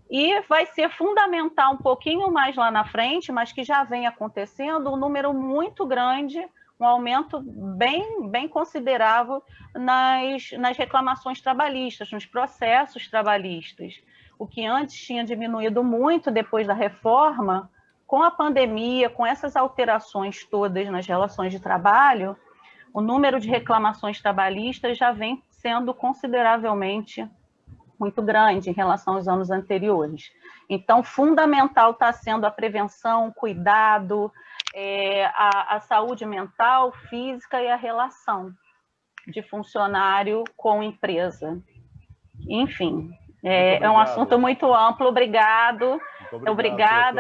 Speaker 2: E vai ser fundamental um pouquinho mais lá na frente, mas que já vem acontecendo, um número muito grande, um aumento bem considerável nas reclamações trabalhistas, nos processos trabalhistas. O que antes tinha diminuído muito depois da reforma, com a pandemia, com essas alterações todas nas relações de trabalho, o número de reclamações trabalhistas já vem sendo consideravelmente muito grande em relação aos anos anteriores. Então, fundamental está sendo a prevenção, o cuidado, a saúde mental, física e a relação de funcionário com empresa. Enfim, é um assunto muito amplo. Obrigada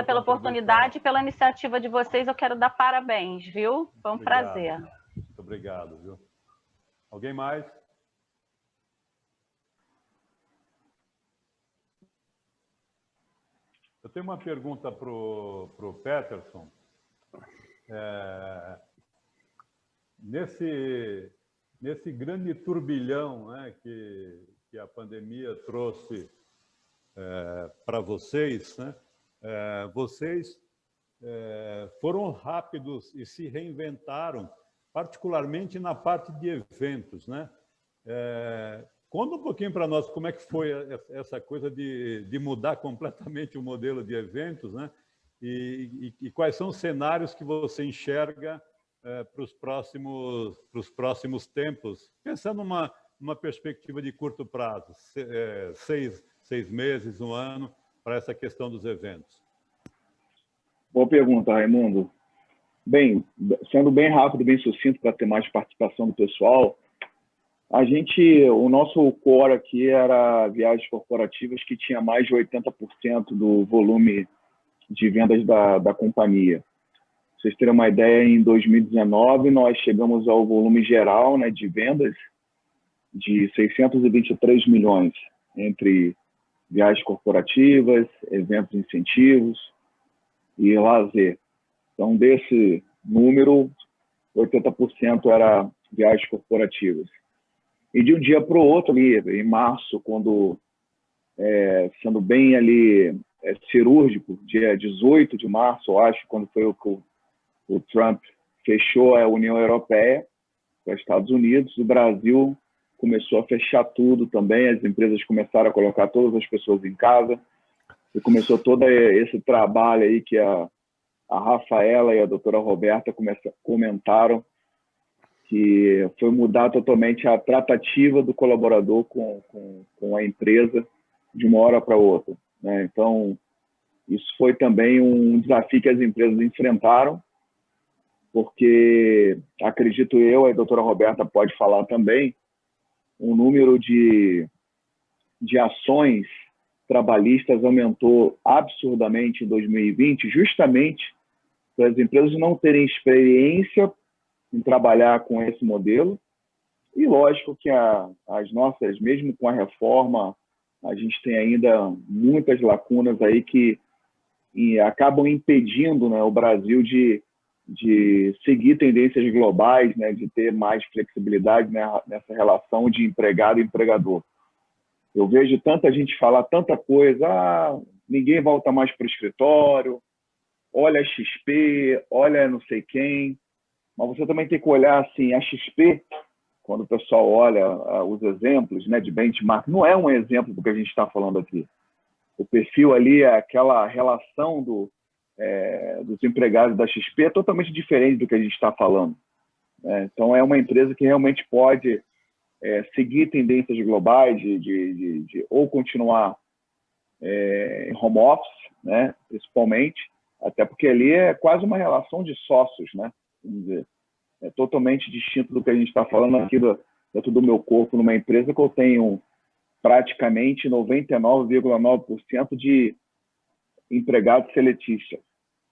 Speaker 2: pela oportunidade e pela iniciativa de vocês. Eu quero dar parabéns, viu? Foi um prazer.
Speaker 1: Muito obrigado, viu? Alguém mais? Eu tenho uma pergunta para o Peterson. Nesse grande turbilhão, né, que a pandemia trouxe para vocês, né, vocês foram rápidos e se reinventaram, particularmente na parte de eventos, né? Conta um pouquinho para nós como é que foi essa coisa de mudar completamente o modelo de eventos, né? E quais são os cenários que você enxerga para os próximos tempos, pensando numa perspectiva de curto prazo, 6 meses, 1 ano, para essa questão dos eventos?
Speaker 3: Boa pergunta, Raimundo. Bem, sendo bem rápido, bem sucinto, para ter mais participação do pessoal, o nosso core aqui era viagens corporativas, que tinha mais de 80% do volume de vendas da companhia. Pra vocês terem uma ideia, em 2019 nós chegamos ao volume geral, né, de vendas de 623 milhões, entre viagens corporativas, eventos incentivos e lazer. Então, desse número, 80% era viagens corporativas. E de um dia para o outro, ali, em março, quando, sendo bem ali cirúrgico, dia 18 de março, eu acho, quando foi o Trump fechou a União Europeia para os Estados Unidos, o Brasil começou a fechar tudo também, as empresas começaram a colocar todas as pessoas em casa, e começou todo esse trabalho aí que a Rafaela e a doutora Roberta comentaram, que foi mudar totalmente a tratativa do colaborador com a empresa de uma hora para outra, né? Então, isso foi também um desafio que as empresas enfrentaram, porque, acredito eu, a doutora Roberta pode falar também, o número de ações trabalhistas aumentou absurdamente em 2020, justamente para as empresas não terem experiência em trabalhar com esse modelo. E lógico que as nossas, mesmo com a reforma, a gente tem ainda muitas lacunas aí que acabam impedindo, né, o Brasil de seguir tendências globais, né, de ter mais flexibilidade, né, nessa relação de empregado e empregador. Eu vejo tanta gente falar tanta coisa, ninguém volta mais para o escritório, olha a XP, olha não sei quem. Mas você também tem que olhar assim, a XP, quando o pessoal olha os exemplos, né, de benchmark, não é um exemplo do que a gente está falando aqui. O perfil ali, é aquela relação dos empregados da XP é totalmente diferente do que a gente está falando, né? Então, é uma empresa que realmente pode seguir tendências globais ou continuar em home office, né, principalmente, até porque ali é quase uma relação de sócios, né? Vamos dizer, é totalmente distinto do que a gente está falando aqui dentro do meu corpo, numa empresa que eu tenho praticamente 99,9% de empregados seletistas.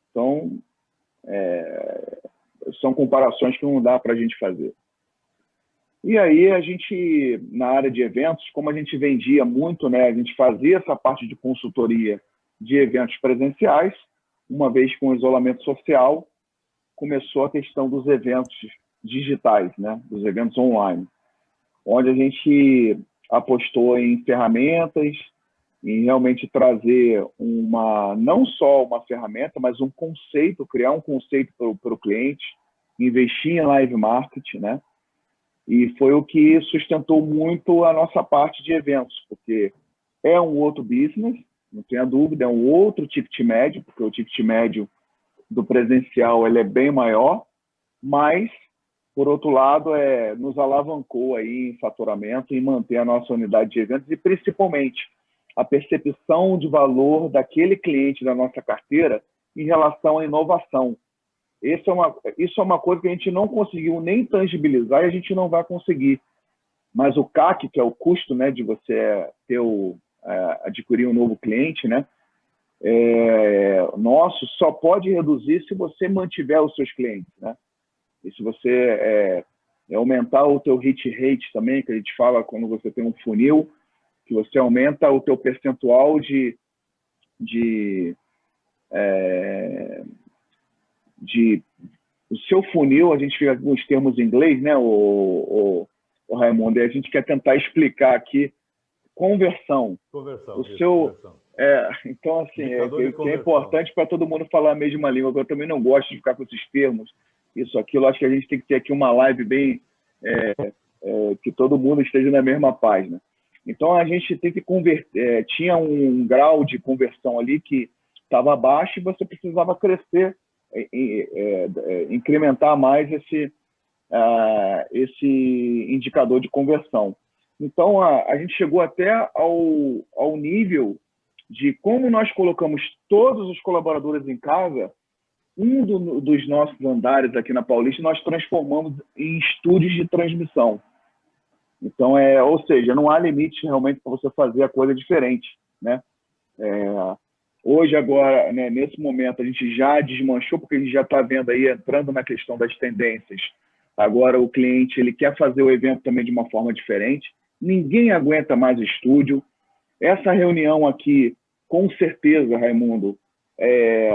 Speaker 3: Então, são comparações que não dá para a gente fazer. E aí, a gente, na área de eventos, como a gente vendia muito, né, a gente fazia essa parte de consultoria de eventos presenciais, uma vez com o isolamento social, começou a questão dos eventos digitais, né, dos eventos online, onde a gente apostou em ferramentas, em realmente trazer não só uma ferramenta, mas um conceito, criar um conceito para o cliente, investir em live marketing, né? E foi o que sustentou muito a nossa parte de eventos, porque é um outro business, não tenha dúvida, é um outro ticket médio, porque o ticket médio do presencial ele é bem maior, mas, por outro lado, nos alavancou aí em faturamento e manter a nossa unidade de eventos e, principalmente, a percepção de valor daquele cliente da nossa carteira em relação à inovação. Isso é uma coisa que a gente não conseguiu nem tangibilizar e a gente não vai conseguir. Mas o CAC, que é o custo, né, de você adquirir um novo cliente, né, nosso só pode reduzir se você mantiver os seus clientes, né? E se você aumentar o teu hit rate também, que a gente fala quando você tem um funil, que você aumenta o teu percentual o seu funil, a gente fica com os termos em inglês, né, o Raimundo, e a gente quer tentar explicar aqui conversão.
Speaker 1: Conversão.
Speaker 3: Então, assim, que é importante para todo mundo falar a mesma língua, eu também não gosto de ficar com esses termos, isso, aquilo. Acho que a gente tem que ter aqui uma live bem... que todo mundo esteja na mesma página. Então, a gente tem que converter. Tinha um grau de conversão ali que estava baixo e você precisava crescer, incrementar mais esse indicador de conversão. Então, a gente chegou até ao nível de como nós colocamos todos os colaboradores em casa, dos nossos andares aqui na Paulista, nós transformamos em estúdios de transmissão. Então, ou seja, não há limite realmente para você fazer a coisa diferente, né? Hoje, agora, né, nesse momento, a gente já desmanchou, porque a gente já está vendo aí, entrando na questão das tendências. Agora, o cliente ele quer fazer o evento também de uma forma diferente. Ninguém aguenta mais estúdio. Essa reunião aqui, com certeza, Raimundo,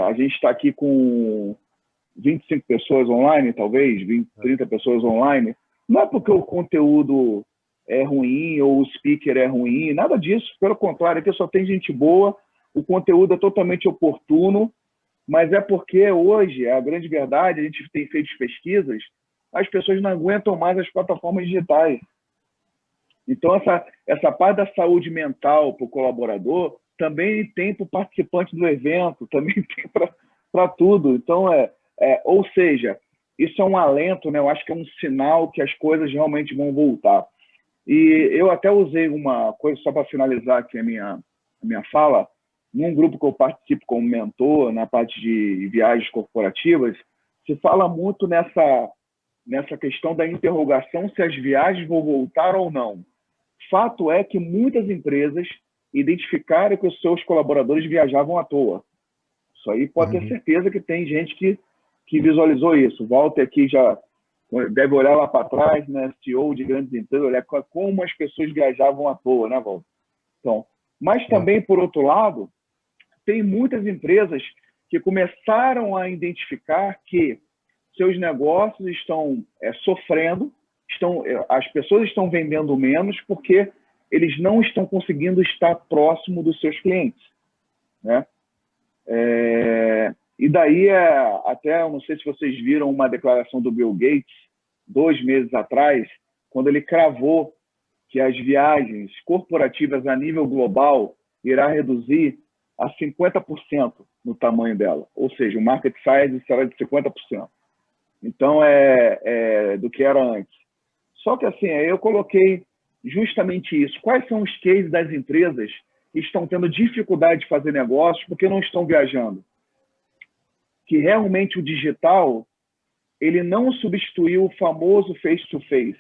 Speaker 3: a gente está aqui com 25 pessoas online, talvez, 20, 30 pessoas online. Não é porque o conteúdo é ruim ou o speaker é ruim, nada disso. Pelo contrário, aqui só tem gente boa, o conteúdo é totalmente oportuno, mas é porque hoje, a grande verdade, a gente tem feito pesquisas, as pessoas não aguentam mais as plataformas digitais. Então, essa parte da saúde mental para o colaborador também tem para o participante do evento, também tem para tudo. Então, ou seja, isso é um alento, né? Eu acho que é um sinal que as coisas realmente vão voltar. E eu até usei uma coisa, só para finalizar aqui a minha fala, num grupo que eu participo como mentor, na parte de viagens corporativas, se fala muito nessa questão da interrogação se as viagens vão voltar ou não. Fato é que muitas empresas identificaram que os seus colaboradores viajavam à toa. Isso aí pode ter certeza que tem gente que visualizou isso. O Walter aqui já deve olhar lá para trás, né? CEO de grandes empresas, olhar como as pessoas viajavam à toa, né, Walter? Então, mas também, por outro lado, tem muitas empresas que começaram a identificar que seus negócios estão sofrendo, as pessoas estão vendendo menos porque eles não estão conseguindo estar próximo dos seus clientes, né? E daí, até, eu não sei se vocês viram uma declaração do Bill Gates, 2 meses atrás, quando ele cravou que as viagens corporativas a nível global irá reduzir a 50% no tamanho dela. Ou seja, o market size será de 50%. Então, do que era antes. Só que, assim, aí eu coloquei justamente isso. Quais são os cases das empresas que estão tendo dificuldade de fazer negócios porque não estão viajando? Que realmente o digital, ele não substituiu o famoso face-to-face.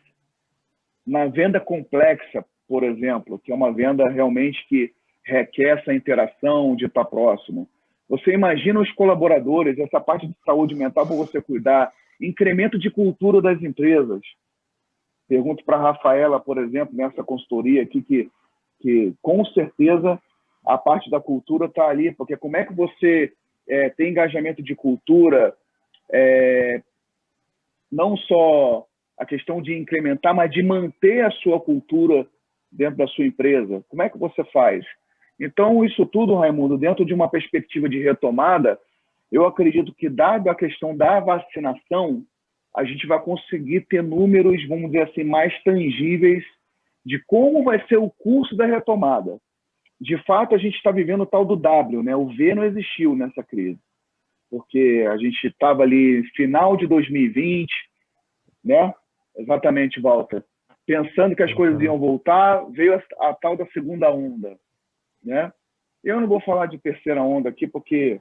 Speaker 3: Na venda complexa, por exemplo, que é uma venda realmente que requer essa interação de estar próximo. Você imagina os colaboradores, essa parte de saúde mental para você cuidar, incremento de cultura das empresas. Pergunto para a Rafaela, por exemplo, nessa consultoria aqui, que com certeza a parte da cultura está ali, porque como é que você tem engajamento de cultura, não só a questão de incrementar, mas de manter a sua cultura dentro da sua empresa? Como é que você faz? Então, isso tudo, Raimundo, dentro de uma perspectiva de retomada, eu acredito que, dado a questão da vacinação, a gente vai conseguir ter números, vamos dizer assim, mais tangíveis de como vai ser o curso da retomada. De fato, a gente está vivendo o tal do W, né? O V não existiu nessa crise, porque a gente estava ali final de 2020, né? Exatamente, Walter. Pensando que as coisas iam voltar, veio a tal da segunda onda, né? Eu não vou falar de terceira onda aqui, porque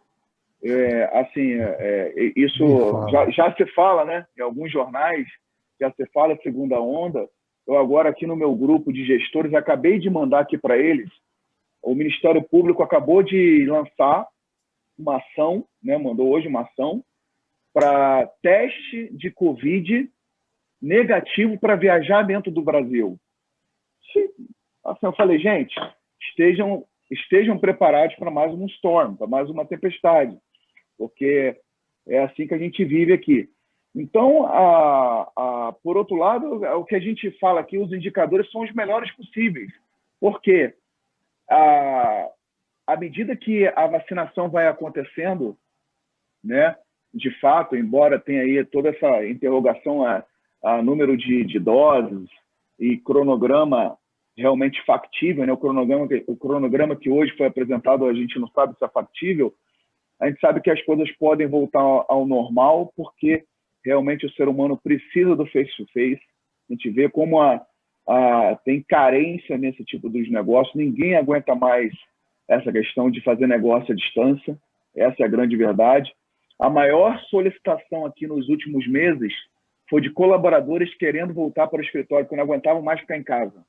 Speaker 3: isso já se fala, né? Em alguns jornais já se fala segunda onda. Eu agora aqui no meu grupo de gestores acabei de mandar aqui para eles. O Ministério Público acabou de lançar uma ação, né? Mandou hoje uma ação para teste de Covid negativo para viajar dentro do Brasil. Assim, eu falei, gente, estejam preparados para mais um storm, para mais uma tempestade, porque é assim que a gente vive aqui. Então, por outro lado, o que a gente fala aqui, os indicadores são os melhores possíveis, porque à medida que a vacinação vai acontecendo, né, de fato, embora tenha aí toda essa interrogação a número de doses e cronograma realmente factível, né? O cronograma que hoje foi apresentado, a gente não sabe se é factível. A gente sabe que as coisas podem voltar ao normal, porque realmente o ser humano precisa do face-to-face. A gente vê como tem carência nesse tipo de negócio. Ninguém aguenta mais essa questão de fazer negócio à distância. Essa é a grande verdade. A maior solicitação aqui nos últimos meses foi de colaboradores querendo voltar para o escritório, porque não aguentavam mais ficar em casa.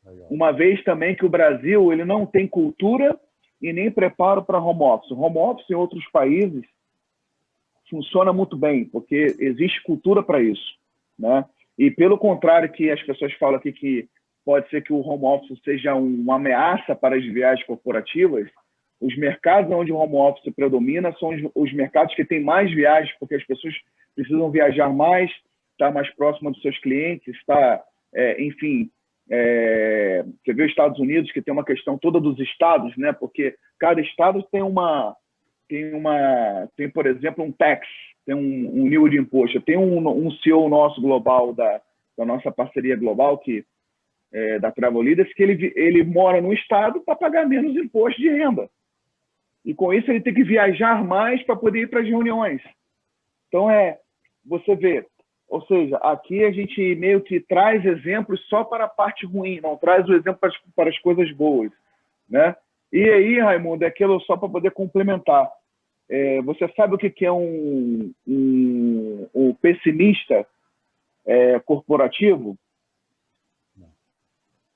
Speaker 3: Legal. Uma vez também que o Brasil ele não tem cultura e nem preparo para home office. Home office em outros países funciona muito bem, porque existe cultura para isso, né? E pelo contrário que as pessoas falam aqui que pode ser que o home office seja uma ameaça para as viagens corporativas, os mercados onde o home office predomina são os mercados que têm mais viagens, porque as pessoas precisam viajar mais, estar mais próximo dos seus clientes, enfim, você vê os Estados Unidos, que tem uma questão toda dos estados, né? Porque cada estado tem, por exemplo, um tax, tem um nível de imposto. Tem um CEO nosso global, da nossa parceria global, da Travel Leaders, que ele mora no estado para pagar menos imposto de renda. E com isso ele tem que viajar mais para poder ir para as reuniões. Então, você vê, ou seja, aqui a gente meio que traz exemplos só para a parte ruim, não traz o exemplo para as coisas boas, né? E aí, Raimundo, é aquilo só para poder complementar. Você sabe o que é um pessimista corporativo?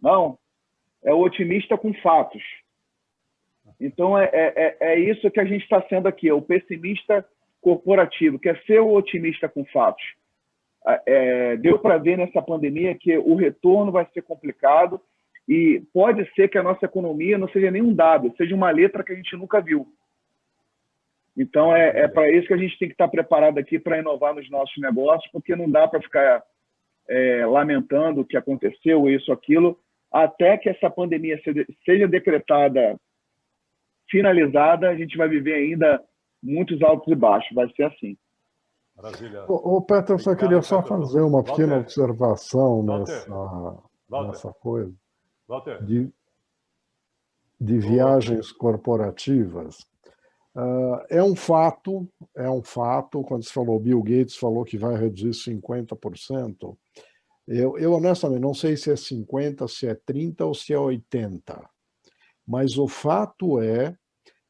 Speaker 3: Não? É o otimista com fatos. Então, é isso que a gente está sendo aqui, é o pessimista corporativo, que é ser o otimista com fatos. Deu para ver nessa pandemia que o retorno vai ser complicado e pode ser que a nossa economia não seja nenhum dado, seja uma letra que a gente nunca viu. Então, para isso que a gente tem que estar preparado aqui para inovar nos nossos negócios, porque não dá para ficar lamentando o que aconteceu, isso, aquilo, até que essa pandemia seja decretada, finalizada, a gente vai viver ainda munessa altos e baixos, vai ser assim.
Speaker 1: Maravilha.
Speaker 4: Ô, Peterson, eu queria só
Speaker 1: Peterson.
Speaker 4: fazer uma pequena
Speaker 1: Walter.
Speaker 4: observação
Speaker 1: Walter.
Speaker 4: nessa coisa
Speaker 1: Walter.
Speaker 4: de viagens corporativas. É um fato, quando se falou, Bill Gates falou que vai reduzir 50%, eu honestamente não sei se é 50%, se é 30% ou se é 80%, mas o fato é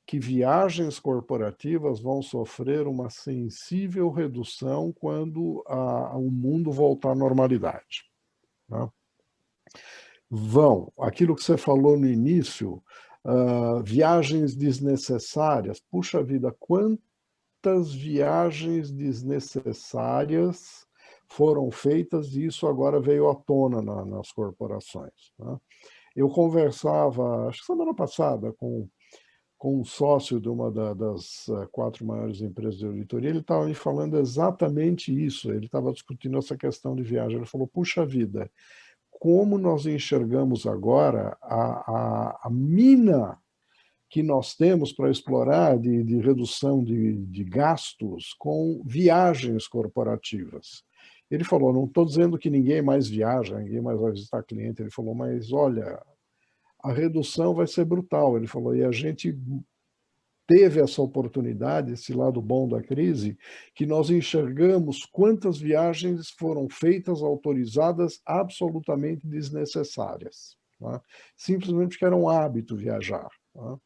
Speaker 4: que viagens corporativas vão sofrer uma sensível redução quando o mundo voltar à normalidade, né? Aquilo que você falou no início, viagens desnecessárias. Puxa vida, quantas viagens desnecessárias foram feitas e isso agora veio à tona nas corporações, né? Eu conversava, acho que semana passada, com um sócio de uma das 4 maiores empresas de auditoria, ele estava me falando exatamente isso, ele estava discutindo essa questão de viagem. Ele falou, puxa vida, como nós enxergamos agora a mina que nós temos para explorar de redução de gastos com viagens corporativas. Ele falou, não estou dizendo que ninguém mais viaja, ninguém mais vai visitar cliente, ele falou, mas olha, a redução vai ser brutal. Ele falou, e a gente teve essa oportunidade, esse lado bom da crise, que nós enxergamos quantas viagens foram feitas, autorizadas, absolutamente desnecessárias, né? Simplesmente porque era um hábito viajar, né?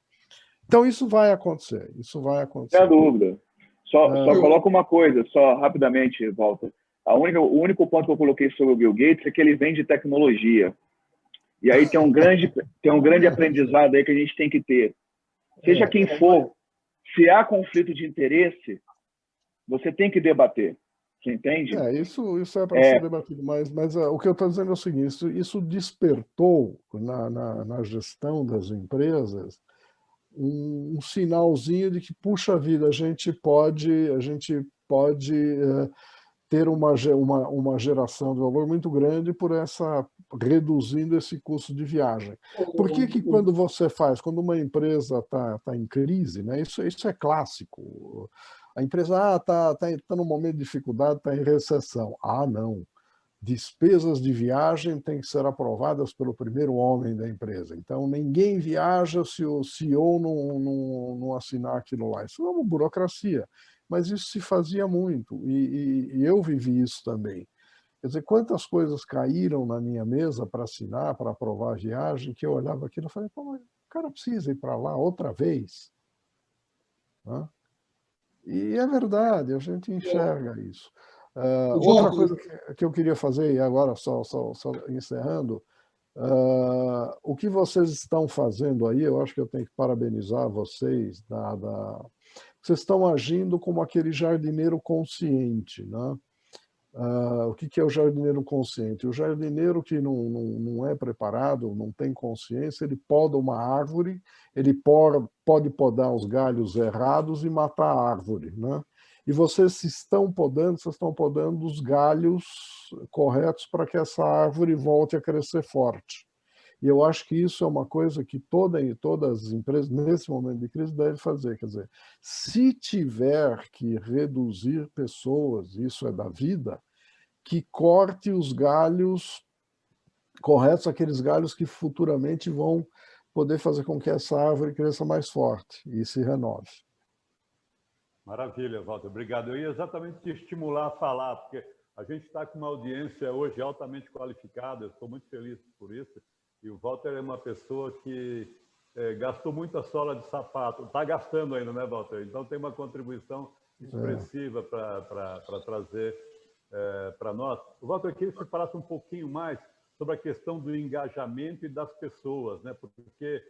Speaker 4: Então, isso vai acontecer,
Speaker 3: Sem dúvida. Só coloco uma coisa, só rapidamente, Walter. O único ponto que eu coloquei sobre o Bill Gates é que ele vende tecnologia. E aí tem um grande aprendizado aí que a gente tem que ter. Seja quem for, se há conflito de interesse, você tem que debater. Você entende?
Speaker 4: Isso é para ser debatido, mas o que eu estou dizendo é o seguinte, isso despertou na gestão das empresas um sinalzinho de que, puxa vida, a gente pode ter uma geração de valor muito grande reduzindo esse custo de viagem. Por que quando quando uma empresa está em crise, né, isso é clássico, a empresa está num momento de dificuldade, está em recessão. Não. Despesas de viagem têm que ser aprovadas pelo primeiro homem da empresa. Então, ninguém viaja se o CEO não assinar aquilo lá. Isso é uma burocracia, mas isso se fazia muito, e eu vivi isso também. Quer dizer, quantas coisas caíram na minha mesa para assinar, para aprovar a viagem, que eu olhava aquilo e falei, pô, mas o cara precisa ir para lá outra vez, né? E é verdade, a gente enxerga isso. Outra coisa que eu queria fazer, e agora só encerrando, o que vocês estão fazendo aí, eu acho que eu tenho que parabenizar vocês, vocês estão agindo como aquele jardineiro consciente, né? O que é o jardineiro consciente? O jardineiro que não é preparado, não tem consciência, ele poda uma árvore, ele pode podar os galhos errados e matar a árvore, né? E vocês estão podando os galhos corretos para que essa árvore volte a crescer forte. E eu acho que isso é uma coisa que todas as empresas, nesse momento de crise, devem fazer. Quer dizer, se tiver que reduzir pessoas, isso é da vida, que corte os galhos corretos, aqueles galhos que futuramente vão poder fazer com que essa árvore cresça mais forte e se renove.
Speaker 1: Maravilha, Walter, obrigado. Eu ia exatamente te estimular a falar, porque a gente está com uma audiência hoje altamente qualificada, eu estou muito feliz por isso, e o Walter é uma pessoa que gastou muita sola de sapato, está gastando ainda, né, Walter? Então tem uma contribuição expressiva para trazer para nós. Walter, eu queria que você falasse um pouquinho mais sobre a questão do engajamento e das pessoas, né? Porque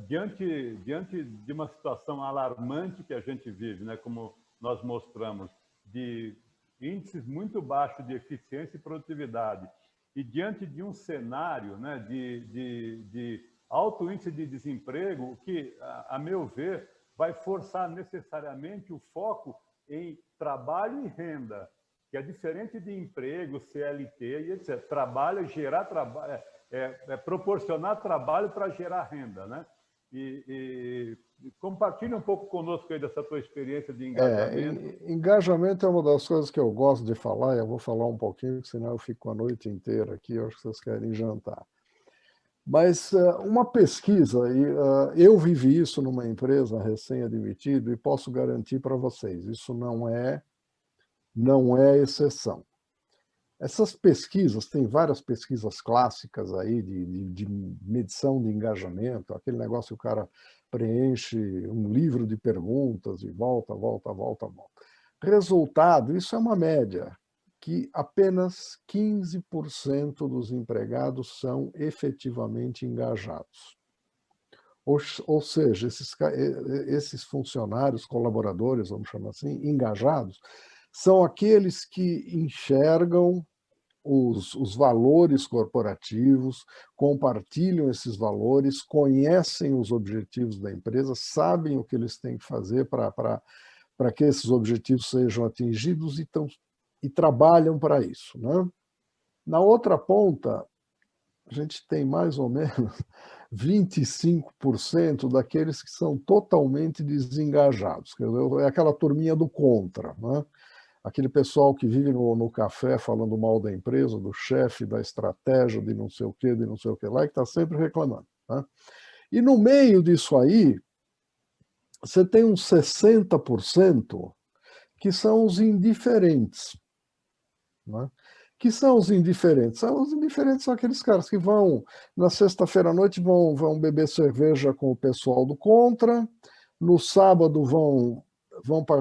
Speaker 1: diante de uma situação alarmante que a gente vive, né, como nós mostramos, de índices muito baixos de eficiência e produtividade, e diante de um cenário, né, de alto índice de desemprego, que, a meu ver, vai forçar necessariamente o foco em trabalho e renda, que é diferente de emprego, CLT e etc. Trabalho, gerar trabalho, proporcionar trabalho para gerar renda, né? E compartilha um pouco conosco aí dessa tua experiência de engajamento.
Speaker 4: Engajamento é uma das coisas que eu gosto de falar, eu vou falar um pouquinho, senão eu fico a noite inteira aqui, eu acho que vocês querem jantar. Mas uma pesquisa, e eu vivi isso numa empresa recém-admitido e posso garantir para vocês, isso não é exceção. Essas pesquisas, tem várias pesquisas clássicas aí de medição de engajamento, aquele negócio que o cara preenche um livro de perguntas e volta. Resultado, isso é uma média, que apenas 15% dos empregados são efetivamente engajados. Ou seja, esses funcionários, colaboradores, vamos chamar assim, engajados, são aqueles que enxergam os valores corporativos, compartilham esses valores, conhecem os objetivos da empresa, sabem o que eles têm que fazer para que esses objetivos sejam atingidos e trabalham para isso, né? Na outra ponta, a gente tem mais ou menos 25% daqueles que são totalmente desengajados. É aquela turminha do contra, né? Aquele pessoal que vive no café falando mal da empresa, do chefe, da estratégia, de não sei o que, lá, que está sempre reclamando, né? E no meio disso aí, você tem uns 60% que são os indiferentes, né? Que são os indiferentes? Os indiferentes são aqueles caras que vão, na sexta-feira à noite, vão beber cerveja com o pessoal do contra, no sábado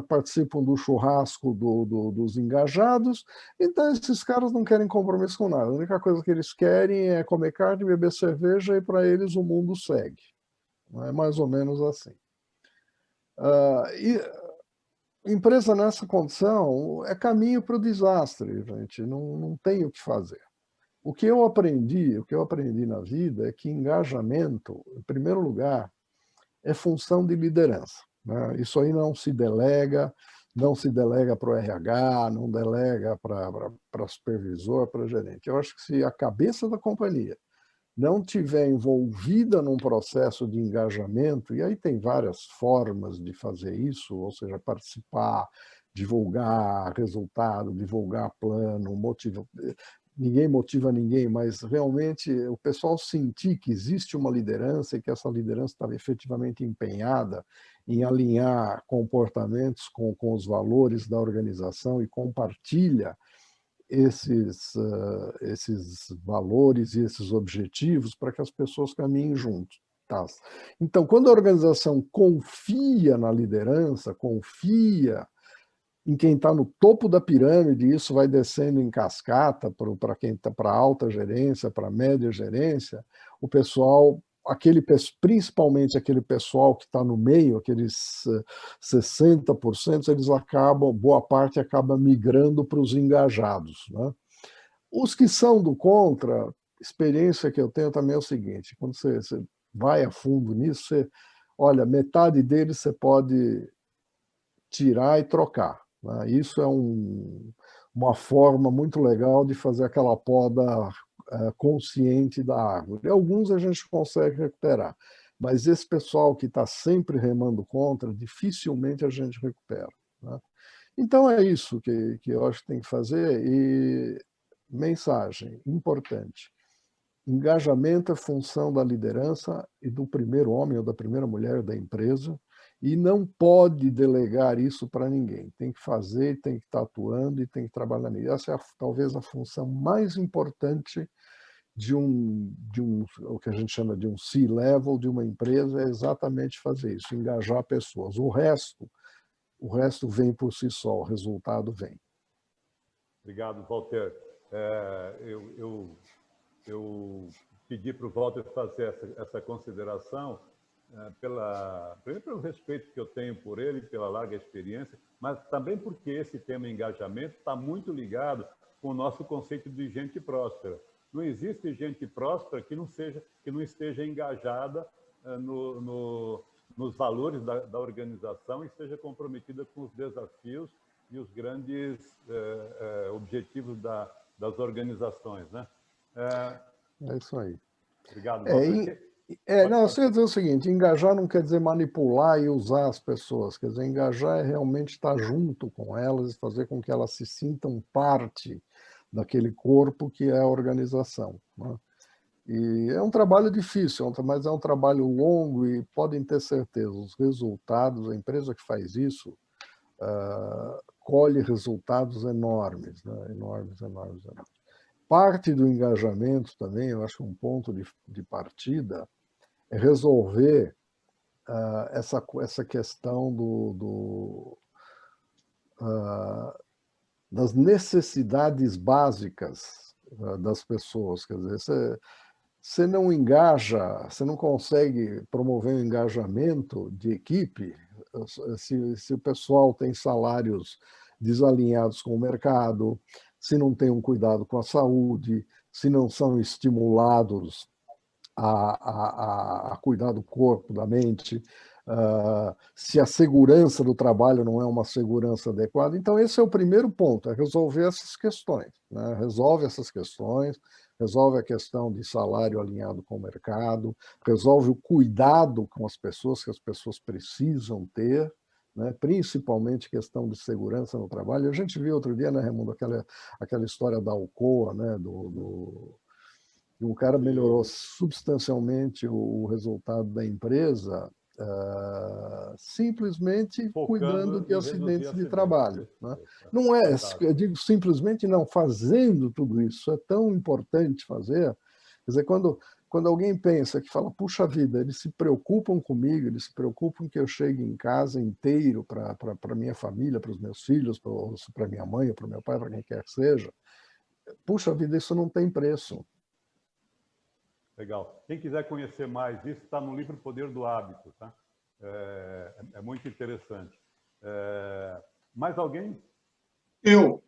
Speaker 4: participam do churrasco dos engajados. Então, esses caras não querem compromisso com nada. A única coisa que eles querem é comer carne, beber cerveja, e para eles o mundo segue. É mais ou menos assim. Empresa nessa condição é caminho para o desastre, gente. Não tem o que fazer. O que eu aprendi na vida é que engajamento, em primeiro lugar, é função de liderança, né? Isso aí não se delega para o RH, não delega para supervisor, para gerente. Eu acho que se a cabeça da companhia não tiver envolvida num processo de engajamento, e aí tem várias formas de fazer isso, ou seja, participar, divulgar resultado, divulgar plano, ninguém motiva ninguém, mas realmente o pessoal sentir que existe uma liderança e que essa liderança está efetivamente empenhada em alinhar comportamentos com os valores da organização e compartilha esses valores e esses objetivos para que as pessoas caminhem juntos. Tá? Então, quando a organização confia na liderança, confia em quem está no topo da pirâmide, isso vai descendo em cascata para quem está para alta gerência, para média gerência, o pessoal, principalmente aquele pessoal que está no meio, aqueles 60%, boa parte acaba migrando para os engajados, né? Os que são do contra, experiência que eu tenho também é o seguinte: quando você vai a fundo nisso, olha, metade deles você pode tirar e trocar, né? Isso é uma forma muito legal de fazer aquela poda consciente da árvore. Alguns a gente consegue recuperar, mas esse pessoal que está sempre remando contra, dificilmente a gente recupera, né? Então é isso que eu acho que tem que fazer. E mensagem importante: engajamento é função da liderança e do primeiro homem ou da primeira mulher da empresa, E não pode delegar isso para ninguém. Tem que fazer, tem que estar atuando e tem que trabalhar nisso. Essa é talvez a função mais importante de o que a gente chama de um C-level de uma empresa, é exatamente fazer isso, engajar pessoas. O resto vem por si só, o resultado vem.
Speaker 1: Obrigado, Walter. Eu pedi para o Walter fazer essa consideração, primeiro pelo respeito que eu tenho por ele, pela larga experiência, mas também porque esse tema engajamento está muito ligado com o nosso conceito de gente próspera. Não existe gente próspera que não esteja engajada nos valores da organização e esteja comprometida com os desafios e os grandes objetivos das organizações, né?
Speaker 4: É isso aí.
Speaker 1: Obrigado,
Speaker 4: Walter. Não, eu quero dizer o seguinte, engajar não quer dizer manipular e usar as pessoas, quer dizer, engajar é realmente estar junto com elas e fazer com que elas se sintam parte daquele corpo que é a organização, né? E é um trabalho difícil, mas é um trabalho longo e podem ter certeza, os resultados, a empresa que faz isso, colhe resultados enormes, né? Enormes. Parte do engajamento também, eu acho que um ponto de partida, é resolver essa questão das necessidades básicas das pessoas. Quer dizer, você não engaja, você não consegue promover um engajamento de equipe se o pessoal tem salários desalinhados com o mercado, se não tem um cuidado com a saúde, se não são estimulados a cuidar do corpo, da mente, se a segurança do trabalho não é uma segurança adequada. Então, esse é o primeiro ponto, é resolver essas questões, né? Resolve essas questões, resolve a questão de salário alinhado com o mercado, resolve o cuidado com as pessoas que as pessoas precisam ter, né? Principalmente questão de segurança no trabalho. A gente viu outro dia, né, Raimundo, aquela história da Alcoa, né, um cara melhorou substancialmente o resultado da empresa simplesmente cuidando de acidentes de trabalho, né? Não é, eu digo simplesmente não, fazendo tudo isso, é tão importante fazer. Quer dizer, quando alguém pensa que fala, puxa vida, eles se preocupam comigo, eles se preocupam que eu chegue em casa inteiro para minha família, para os meus filhos, para minha mãe, para o meu pai, para quem quer que seja, puxa vida, isso não tem preço.
Speaker 1: Legal. Quem quiser conhecer mais isso, está no livro Poder do Hábito, tá? É muito interessante. Mais alguém?
Speaker 6: Eu.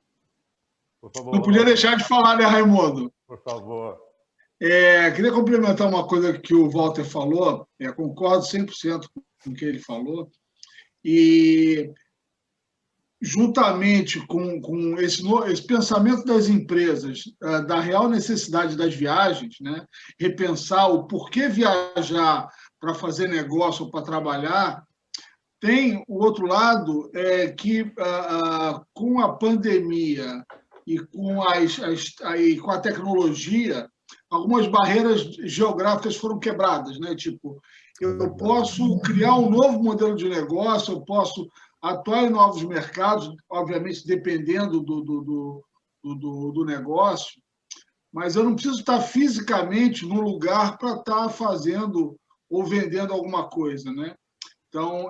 Speaker 1: Por favor,
Speaker 6: não podia deixar de falar, né, Raimundo?
Speaker 1: Por favor.
Speaker 6: Queria complementar uma coisa que o Walter falou, concordo 100% com o que ele falou, e juntamente com esse pensamento das empresas, da real necessidade das viagens, né? Repensar o porquê viajar para fazer negócio ou para trabalhar, tem o outro lado, que com a pandemia e com a tecnologia, algumas barreiras geográficas foram quebradas, né? Tipo, eu posso criar um novo modelo de negócio, eu posso atuar em novos mercados, obviamente dependendo do negócio, mas eu não preciso estar fisicamente no lugar para estar fazendo ou vendendo alguma coisa, né? Então,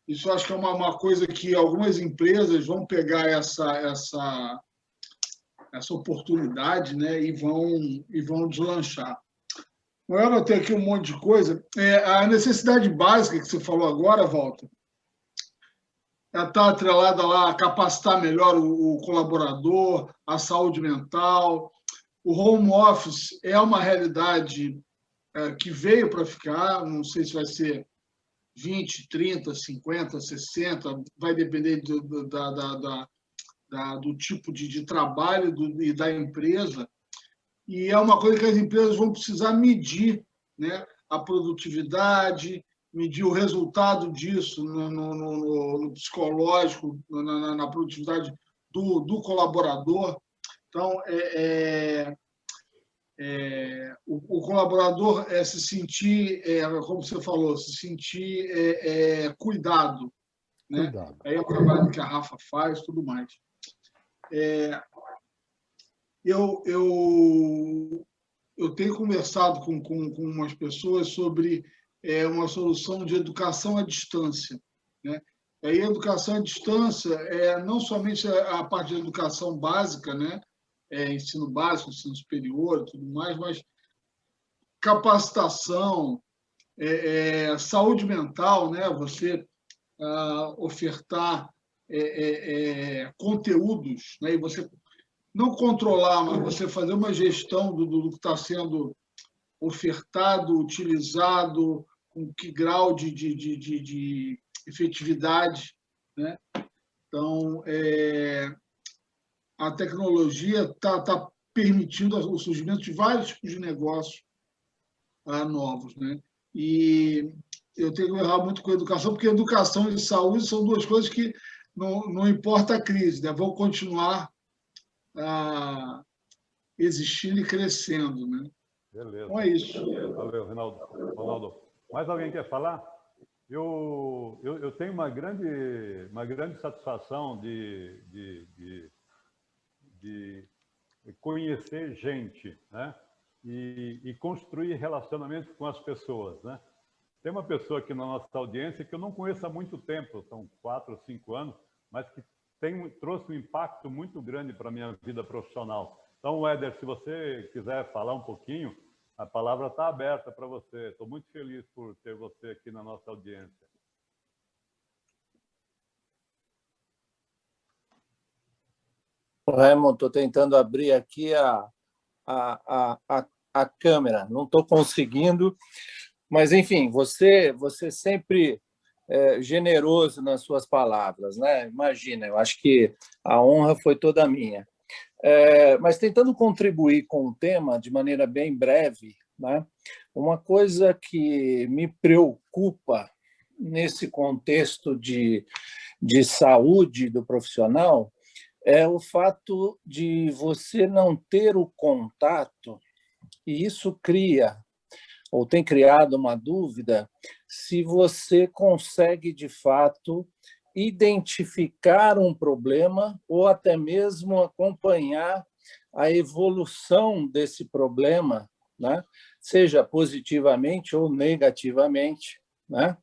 Speaker 6: isso acho que é uma coisa que algumas empresas vão pegar essa oportunidade, né? e vão deslanchar. Eu anotei aqui um monte de coisa. A necessidade básica que você falou agora, Walter, está atrelada lá a capacitar melhor o colaborador, a saúde mental. O home office é uma realidade que veio para ficar, não sei se vai ser 20, 30, 50, 60, vai depender do tipo de trabalho e da empresa. E é uma coisa que as empresas vão precisar medir, né? A produtividade, medir o resultado disso no psicológico, na produtividade do colaborador. Então, o colaborador se sentir, como você falou, se sentir cuidado, né?
Speaker 4: Cuidado.
Speaker 6: Aí é o trabalho que a Rafa faz, tudo mais. Eu tenho conversado com umas pessoas sobre uma solução de educação à distância, né? Aí a educação à distância não somente a parte de educação básica, né? Ensino básico, ensino superior e tudo mais, mas capacitação, saúde mental, né? Você ofertar conteúdos, né? E você não controlar, mas você fazer uma gestão do que está sendo ofertado, utilizado, com que grau de efetividade, né? Então, a tecnologia está permitindo o surgimento de vários tipos de negócios novos, né? E eu tenho que errar muito com a educação, porque educação e saúde são duas coisas que não importa a crise, né? Vão continuar existindo e crescendo, né?
Speaker 1: Beleza.
Speaker 6: Então é isso.
Speaker 1: Valeu, Ronaldo. Mais alguém quer falar? Eu tenho uma grande satisfação de conhecer gente, né? E construir relacionamento com as pessoas, né? Tem uma pessoa aqui na nossa audiência que eu não conheço há muito tempo, são 4 ou 5 anos, mas que trouxe um impacto muito grande para a minha vida profissional. Então, Éder, se você quiser falar um pouquinho, a palavra está aberta para você. Estou muito feliz por ter você aqui na nossa audiência.
Speaker 7: Raimundo, estou tentando abrir aqui a câmera, não estou conseguindo, mas, enfim, você sempre generoso nas suas palavras, né? Imagina, eu acho que a honra foi toda minha. Mas tentando contribuir com o tema de maneira bem breve, né? Uma coisa que me preocupa nesse contexto de saúde do profissional é o fato de você não ter o contato, e isso cria, ou tem criado uma dúvida, se você consegue, de fato, identificar um problema ou até mesmo acompanhar a evolução desse problema, né? Seja positivamente ou negativamente, né?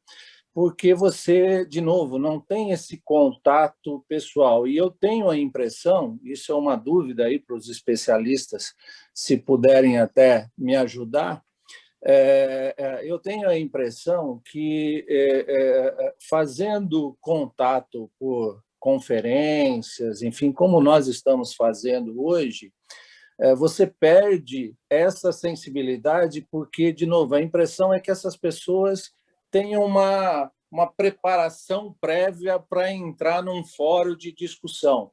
Speaker 7: Porque você, de novo, não tem esse contato pessoal. E eu tenho a impressão, isso é uma dúvida aí para os especialistas, se puderem até me ajudar, eu tenho a impressão que fazendo contato por conferências, enfim, como nós estamos fazendo hoje, você perde essa sensibilidade porque, de novo, a impressão é que essas pessoas tenham uma preparação prévia para entrar num fórum de discussão.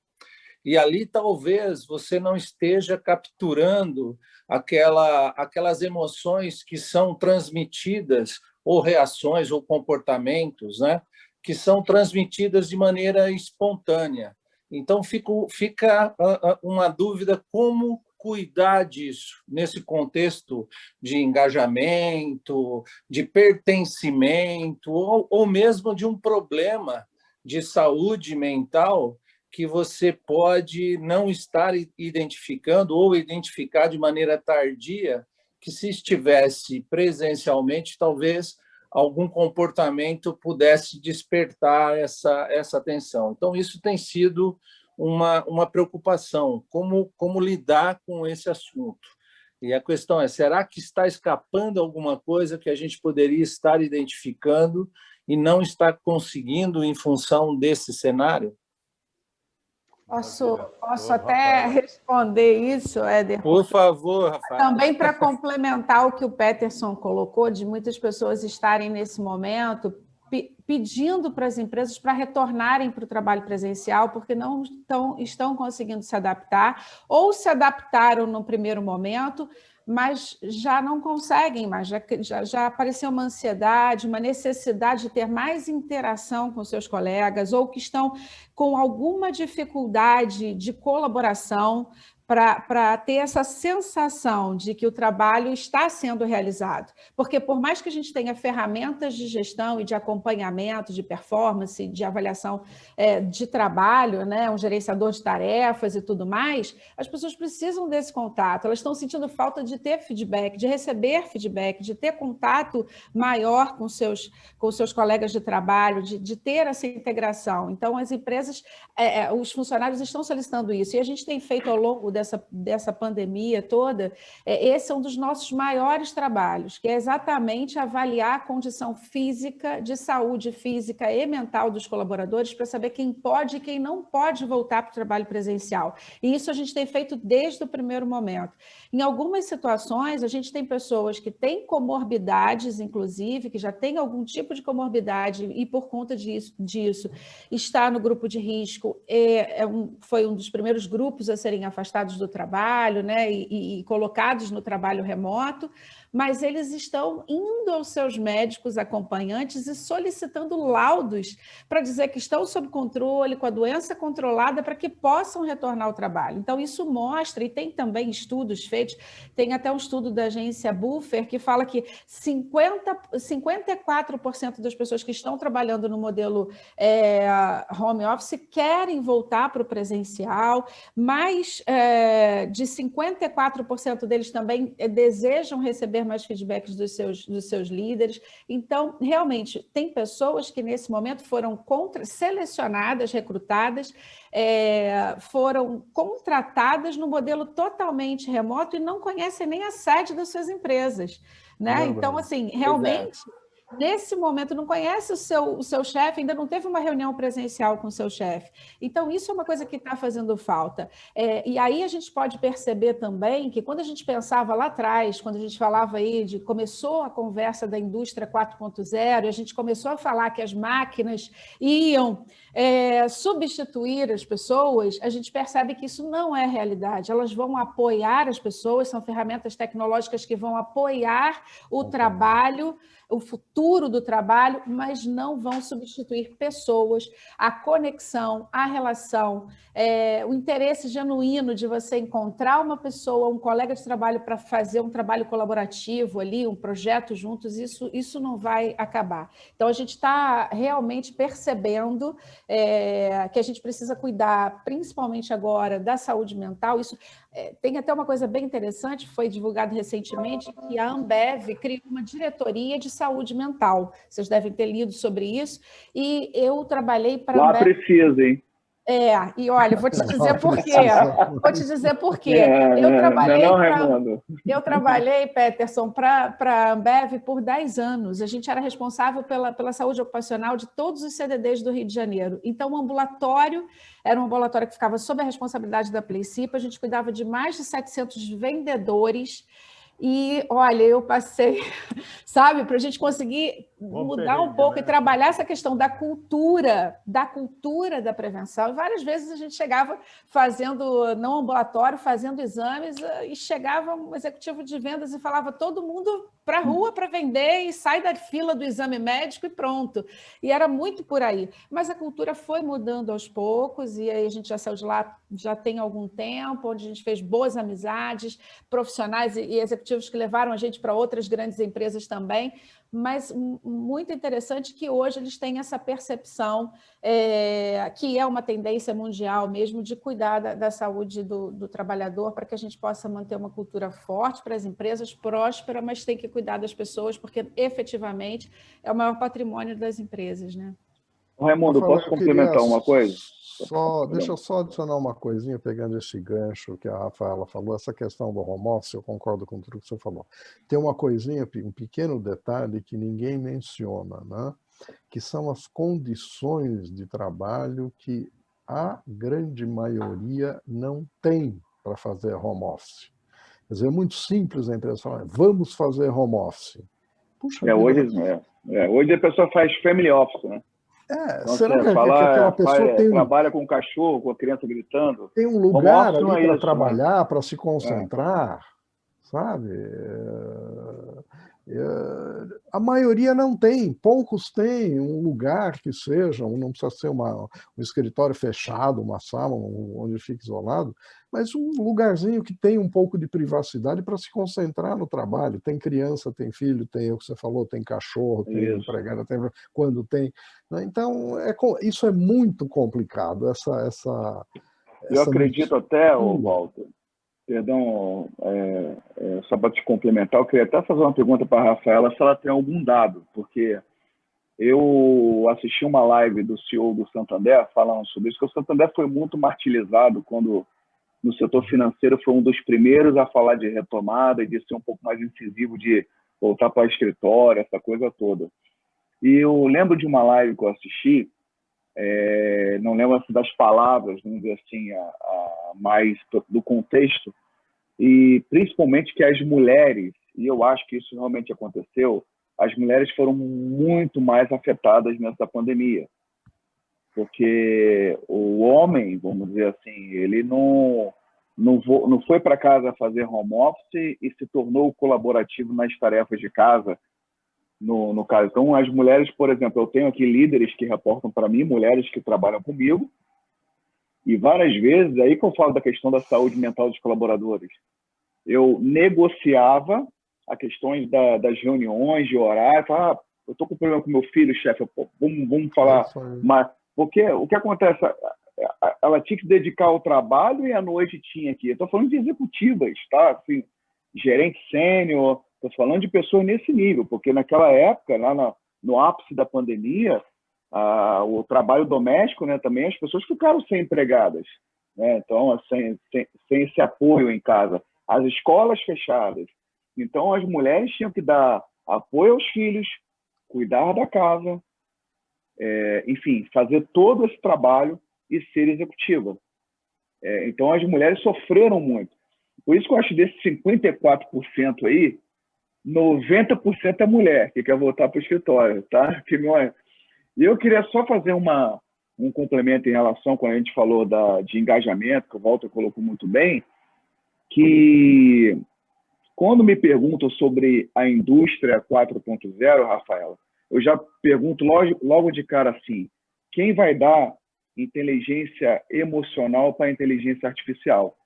Speaker 7: E ali talvez você não esteja capturando aquelas emoções que são transmitidas, ou reações, ou comportamentos, né, que são transmitidas de maneira espontânea. Então, fica uma dúvida como cuidar disso nesse contexto de engajamento, de pertencimento, ou mesmo de um problema de saúde mental que você pode não estar identificando ou identificar de maneira tardia, que se estivesse presencialmente, talvez algum comportamento pudesse despertar essa atenção. Então, isso tem sido uma preocupação, como lidar com esse assunto. E a questão é, será que está escapando alguma coisa que a gente poderia estar identificando e não está conseguindo em função desse cenário?
Speaker 5: Posso até responder isso, Éder?
Speaker 7: Por favor, Rafael.
Speaker 5: Também para complementar o que o Peterson colocou, de muitas pessoas estarem nesse momento pedindo para as empresas para retornarem para o trabalho presencial, porque não estão conseguindo se adaptar, ou se adaptaram no primeiro momento, mas já não conseguem mais, já apareceu uma ansiedade, uma necessidade de ter mais interação com seus colegas, ou que estão com alguma dificuldade de colaboração, para ter essa sensação de que o trabalho está sendo realizado. Porque, por mais que a gente tenha ferramentas de gestão e de acompanhamento, de performance, de avaliação de trabalho, né, um gerenciador de tarefas e tudo mais, as pessoas precisam desse contato, elas estão sentindo falta de ter feedback, de receber feedback, de ter contato maior com seus colegas de trabalho, de ter essa integração. Então, as empresas, os funcionários estão solicitando isso, e a gente tem feito ao longo dessa pandemia toda, esse é um dos nossos maiores trabalhos, que é exatamente avaliar a condição física, de saúde física e mental dos colaboradores, para saber quem pode e quem não pode voltar para o trabalho presencial. E isso a gente tem feito desde o primeiro momento. Em algumas situações, a gente tem pessoas que têm comorbidades, inclusive, que já têm algum tipo de comorbidade e, por conta disso está no grupo de risco, foi um dos primeiros grupos a serem afastados do trabalho, né, e colocados no trabalho remoto, mas eles estão indo aos seus médicos acompanhantes e solicitando laudos para dizer que estão sob controle, com a doença controlada, para que possam retornar ao trabalho. Então, isso mostra, e tem também estudos feitos, tem até um estudo da agência Buffer que fala que 54% das pessoas que estão trabalhando no modelo home office querem voltar para o presencial, mais de 54% deles também desejam receber mais feedbacks dos seus líderes. Então, realmente, tem pessoas que nesse momento foram selecionadas, recrutadas, foram contratadas no modelo totalmente remoto e não conhecem nem a sede das suas empresas, né? Então, assim, realmente, nesse momento, não conhece o seu chefe, ainda não teve uma reunião presencial com o seu chefe. Então, isso é uma coisa que está fazendo falta. E aí a gente pode perceber também que quando a gente pensava lá atrás, quando a gente falava aí começou a conversa da indústria 4.0, e a gente começou a falar que as máquinas iam substituir as pessoas, a gente percebe que isso não é realidade. Elas vão apoiar as pessoas, são ferramentas tecnológicas que vão apoiar o trabalho, o futuro do trabalho, mas não vão substituir pessoas, a conexão, a relação, o interesse genuíno de você encontrar uma pessoa, um colega de trabalho para fazer um trabalho colaborativo ali, um projeto juntos, isso não vai acabar. Então, a gente está realmente percebendo que a gente precisa cuidar, principalmente agora, da saúde mental. Isso tem até uma coisa bem interessante, foi divulgado recentemente, que a Ambev criou uma diretoria de saúde mental. Vocês devem ter lido sobre isso. E eu trabalhei para a Ambev...
Speaker 3: Lá precisa, hein?
Speaker 5: E olha, vou te dizer por quê. Eu trabalhei, Peterson, para a Ambev por 10 anos. A gente era responsável pela saúde ocupacional de todos os CDDs do Rio de Janeiro. Então, o ambulatório era um ambulatório que ficava sob a responsabilidade da Playcipa. A gente cuidava de mais de 700 vendedores. E, olha, eu passei, sabe, para a gente conseguir mudar um pouco e trabalhar essa questão da cultura da prevenção. E várias vezes a gente chegava fazendo, não ambulatório, fazendo exames, e chegava um executivo de vendas e falava todo mundo para a rua para vender e sai da fila do exame médico e pronto. E era muito por aí. Mas a cultura foi mudando aos poucos, e aí a gente já saiu de lá já tem algum tempo, onde a gente fez boas amizades, profissionais e executivos que levaram a gente para outras grandes empresas também, mas muito interessante que hoje eles têm essa percepção, que é uma tendência mundial mesmo, de cuidar da saúde do trabalhador, para que a gente possa manter uma cultura forte para as empresas, próspera, mas tem que cuidar das pessoas, porque efetivamente é o maior patrimônio das empresas, né?
Speaker 3: Raimundo, posso complementar uma coisa?
Speaker 4: Deixa eu só adicionar uma coisinha, pegando esse gancho que a Rafaela falou, essa questão do home office, eu concordo com tudo que você falou. Tem uma coisinha, um pequeno detalhe que ninguém menciona, né? Que são as condições de trabalho que a grande maioria não tem para fazer home office. Quer dizer, é muito simples a empresa falar, vamos fazer home office. Puxa vida.
Speaker 3: Hoje a pessoa faz family office, né?
Speaker 4: Então, será que aquela pessoa
Speaker 3: trabalha com o cachorro, com a criança gritando?
Speaker 4: Tem um lugar ali para trabalhar, para se concentrar, sabe? A maioria não tem, poucos têm um lugar que seja, não precisa ser um escritório fechado, uma sala onde fique isolado, mas um lugarzinho que tem um pouco de privacidade para se concentrar no trabalho. Tem criança, tem filho, tem o que você falou, tem cachorro, tem empregada, tem, quando tem. Né? Então, isso é muito complicado.
Speaker 3: Eu acredito até, Walter, perdão, só para te complementar, eu queria até fazer uma pergunta para a Rafaela se ela tem algum dado, porque eu assisti uma live do CEO do Santander falando sobre isso, que o Santander foi muito martirizado quando, no setor financeiro, foi um dos primeiros a falar de retomada e de ser um pouco mais incisivo, de voltar para o escritório, essa coisa toda. E eu lembro de uma live que eu assisti, não lembro das palavras, vamos dizer assim, mais do contexto, e principalmente que as mulheres, e eu acho que isso realmente aconteceu, as mulheres foram muito mais afetadas nessa pandemia, porque o homem, vamos dizer assim, ele não foi para casa fazer home office e se tornou colaborativo nas tarefas de casa, no caso. Então, as mulheres, por exemplo, eu tenho aqui líderes que reportam para mim, mulheres que trabalham comigo, e várias vezes, aí que eu falo da questão da saúde mental dos colaboradores, eu negociava a questões das reuniões, de horário, falava, eu estou com problema com meu filho, chefe, vamos falar, mas porque o que acontece, ela tinha que dedicar ao trabalho e à noite tinha aqui, eu estou falando de executivas, tá? Assim, gerente sênior, estou falando de pessoas nesse nível, porque naquela época, lá no ápice da pandemia, o trabalho doméstico, né, também as pessoas ficaram sem empregadas, né? Então, sem esse apoio em casa. As escolas fechadas. Então, as mulheres tinham que dar apoio aos filhos, cuidar da casa, enfim, fazer todo esse trabalho e ser executiva. Então, as mulheres sofreram muito. Por isso que eu acho desses 54% aí, 90% é mulher que quer voltar para o escritório, tá? E eu queria só fazer um complemento em relação, quando a gente falou de engajamento, que o Walter colocou muito bem, que quando me perguntam sobre a indústria 4.0, Rafaela, eu já pergunto logo de cara assim, quem vai dar inteligência emocional para a inteligência artificial?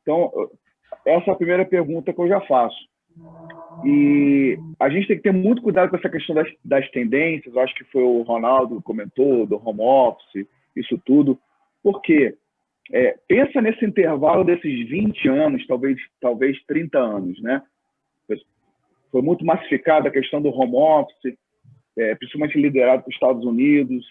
Speaker 3: Então, essa é a primeira pergunta que eu já faço. E a gente tem que ter muito cuidado com essa questão das tendências, eu acho que foi o Ronaldo que comentou, do home office, isso tudo, porque pensa nesse intervalo desses 20 anos, talvez 30 anos, né? Foi muito massificada a questão do home office, principalmente liderado pelos Estados Unidos.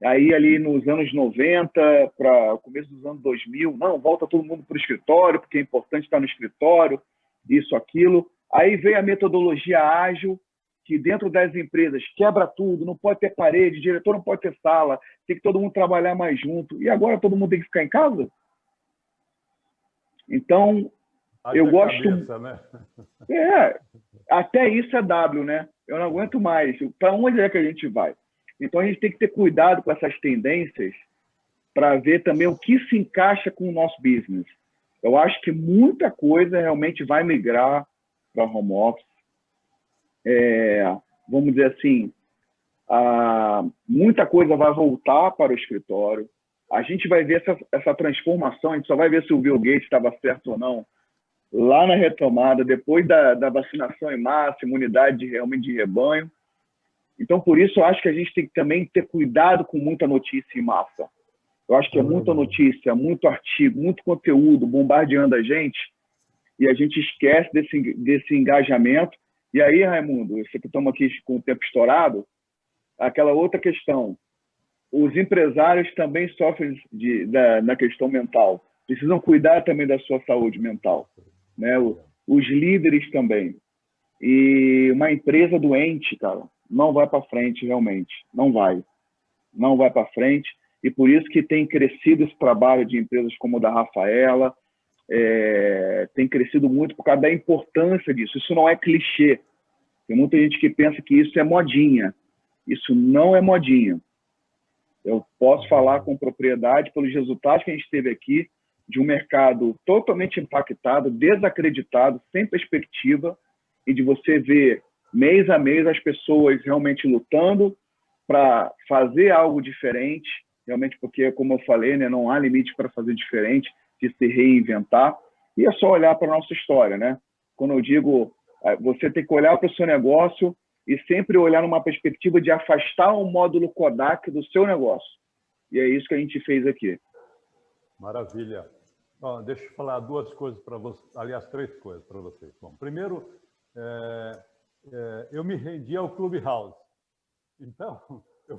Speaker 3: Aí, ali nos anos 90, para o começo dos anos 2000, não, volta todo mundo para o escritório, porque é importante estar no escritório, isso, aquilo. Aí veio a metodologia ágil, que dentro das empresas quebra tudo, não pode ter parede, diretor não pode ter sala, tem que todo mundo trabalhar mais junto. E agora todo mundo tem que ficar em casa? Então, eu gosto...
Speaker 1: Cabeça, né?
Speaker 3: Até isso é W, né? Eu não aguento mais. Para onde é que a gente vai? Então, a gente tem que ter cuidado com essas tendências para ver também o que se encaixa com o nosso business. Eu acho que muita coisa realmente vai migrar para home office. Vamos dizer assim, muita coisa vai voltar para o escritório. A gente vai ver essa transformação, a gente só vai ver se o Bill Gates estava certo ou não lá na retomada, depois da vacinação em massa, imunidade realmente de rebanho. Então, por isso, eu acho que a gente tem que também ter cuidado com muita notícia em massa. Eu acho que é muita notícia, muito artigo, muito conteúdo bombardeando a gente e a gente esquece desse engajamento. E aí, Raimundo, você que estamos aqui com o tempo estourado, aquela outra questão. Os empresários também sofrem na questão mental. Precisam cuidar também da sua saúde mental, né? Os líderes também. E uma empresa doente, cara, não vai para frente realmente. Não vai para frente. E por isso que tem crescido esse trabalho de empresas como o da Rafaela, tem crescido muito por causa da importância disso. Isso não é clichê. Tem muita gente que pensa que isso é modinha. Isso não é modinha. Eu posso falar com propriedade pelos resultados que a gente teve aqui, de um mercado totalmente impactado, desacreditado, sem perspectiva, e de você ver mês a mês as pessoas realmente lutando para fazer algo diferente, realmente porque, como eu falei, né, não há limite para fazer diferente, de se reinventar, e é só olhar para a nossa história, né? Quando eu digo, você tem que olhar para o seu negócio e sempre olhar numa perspectiva de afastar o módulo Kodak do seu negócio. E é isso que a gente fez aqui.
Speaker 1: Maravilha. Bom, deixa eu falar duas coisas para você, aliás, três coisas para vocês. Bom, primeiro, eu me rendi ao Clubhouse. Então, eu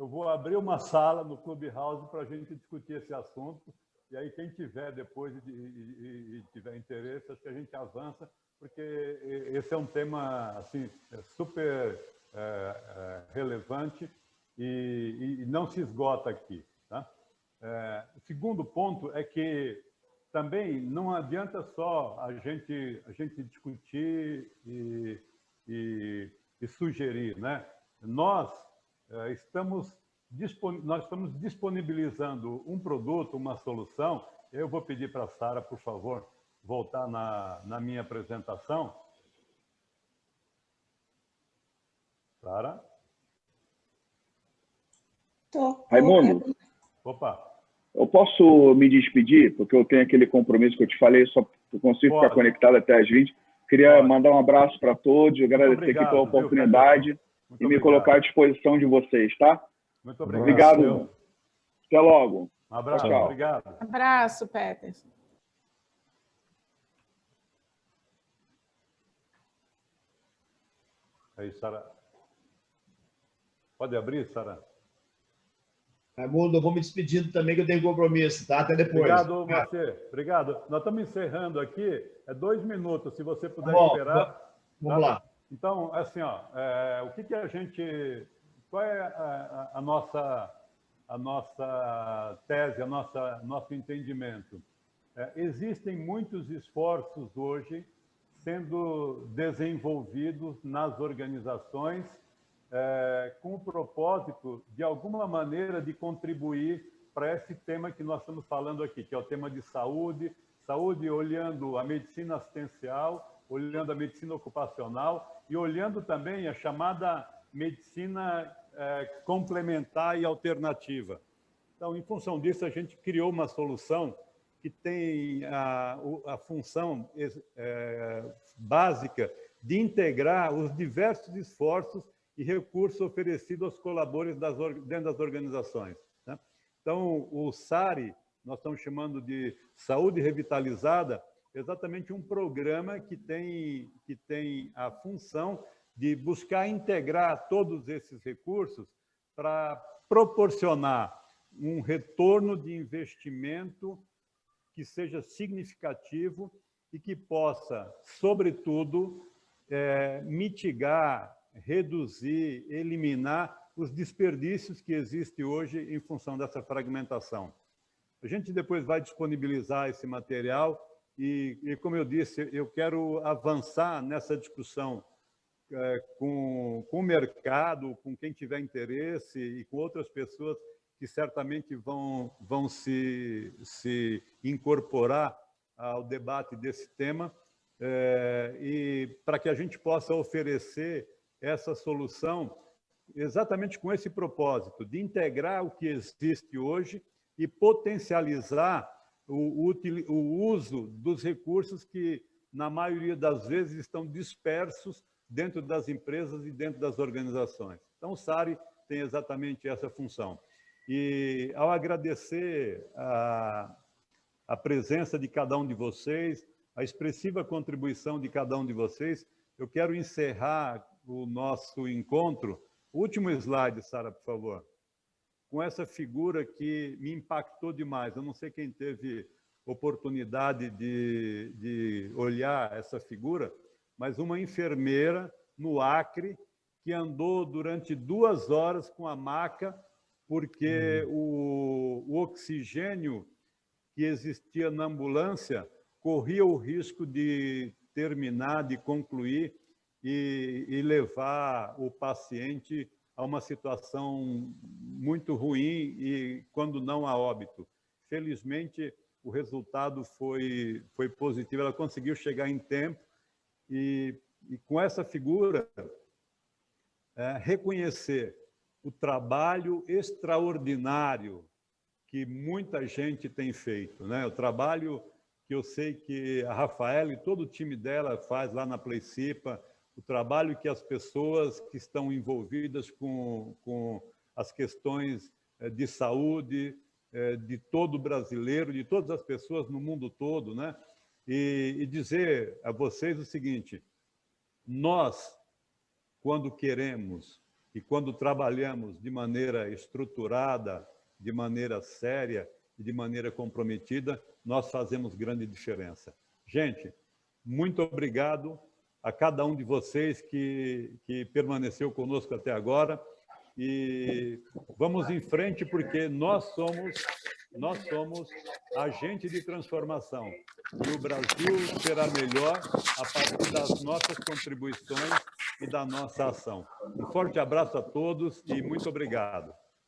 Speaker 1: vou abrir uma sala no Clubhouse para a gente discutir esse assunto. E aí, quem tiver depois e tiver interesse, acho que a gente avança, porque esse é um tema assim, super relevante e não se esgota aqui. Tá? O segundo ponto é que também não adianta só a gente discutir e sugerir, né? Nós estamos disponibilizando um produto, uma solução. Eu vou pedir para a Sara, por favor, voltar na minha apresentação. Sara?
Speaker 3: Raimundo,
Speaker 1: opa.
Speaker 3: Eu posso me despedir, porque eu tenho aquele compromisso que eu te falei, só consigo ficar conectado até às 20. Queria mandar um abraço para todos, agradecer aqui pela oportunidade e me colocar à disposição de vocês, tá?
Speaker 1: Muito obrigado.
Speaker 3: Obrigado. Até logo.
Speaker 1: Um abraço.
Speaker 3: Tchau.
Speaker 1: Obrigado.
Speaker 5: Abraço, Peterson.
Speaker 1: Aí, Sara. Pode abrir, Sara?
Speaker 8: Raimundo, eu vou me despedindo também, que eu tenho compromisso, tá? Até depois.
Speaker 1: Obrigado, você. Obrigado. Nós estamos encerrando aqui. 2 minutos, se você puder esperar.
Speaker 8: Vamos lá.
Speaker 1: Então, assim, ó, o que a gente... Qual é a nossa tese, nosso entendimento? Existem muitos esforços hoje sendo desenvolvidos nas organizações com o propósito, de alguma maneira, de contribuir para esse tema que nós estamos falando aqui, que é o tema de saúde, olhando a medicina assistencial, olhando a medicina ocupacional e olhando também a chamada medicina complementar e alternativa. Então, em função disso, a gente criou uma solução que tem a função básica de integrar os diversos esforços e recursos oferecidos aos colaboradores dentro das organizações. Né? Então, o SARI, nós estamos chamando de Saúde Revitalizada, exatamente um programa que tem a função de buscar integrar todos esses recursos para proporcionar um retorno de investimento que seja significativo e que possa, sobretudo, mitigar, reduzir, eliminar os desperdícios que existem hoje em função dessa fragmentação. A gente depois vai disponibilizar esse material e como eu disse, eu quero avançar nessa discussão com o mercado, com quem tiver interesse e com outras pessoas que certamente vão se incorporar ao debate desse tema, e para que a gente possa oferecer essa solução exatamente com esse propósito, de integrar o que existe hoje e potencializar o uso dos recursos que, na maioria das vezes, estão dispersos dentro das empresas e dentro das organizações. Então, o SARI tem exatamente essa função. E, ao agradecer a presença de cada um de vocês, a expressiva contribuição de cada um de vocês, eu quero encerrar o nosso encontro. O último slide, Sara, por favor. Com essa figura que me impactou demais. Eu não sei quem teve oportunidade de olhar essa figura, mas uma enfermeira no Acre que andou durante 2 horas com a maca porque o oxigênio que existia na ambulância corria o risco de terminar, de concluir e levar o paciente a uma situação muito ruim e, quando não, a óbito. Felizmente, o resultado foi positivo. Ela conseguiu chegar em tempo e e com essa figura, reconhecer o trabalho extraordinário que muita gente tem feito, né? O trabalho que eu sei que a Rafaela e todo o time dela faz lá na Playcipa, o trabalho que as pessoas que estão envolvidas com as questões de saúde de todo brasileiro, de todas as pessoas no mundo todo, né? E dizer a vocês o seguinte: nós, quando queremos e quando trabalhamos de maneira estruturada, de maneira séria e de maneira comprometida, nós fazemos grande diferença. Gente, muito obrigado a cada um de vocês que permaneceu conosco até agora. E vamos em frente, porque nós somos agente de transformação. E o Brasil será melhor a partir das nossas contribuições e da nossa ação. Um forte abraço a todos e muito obrigado.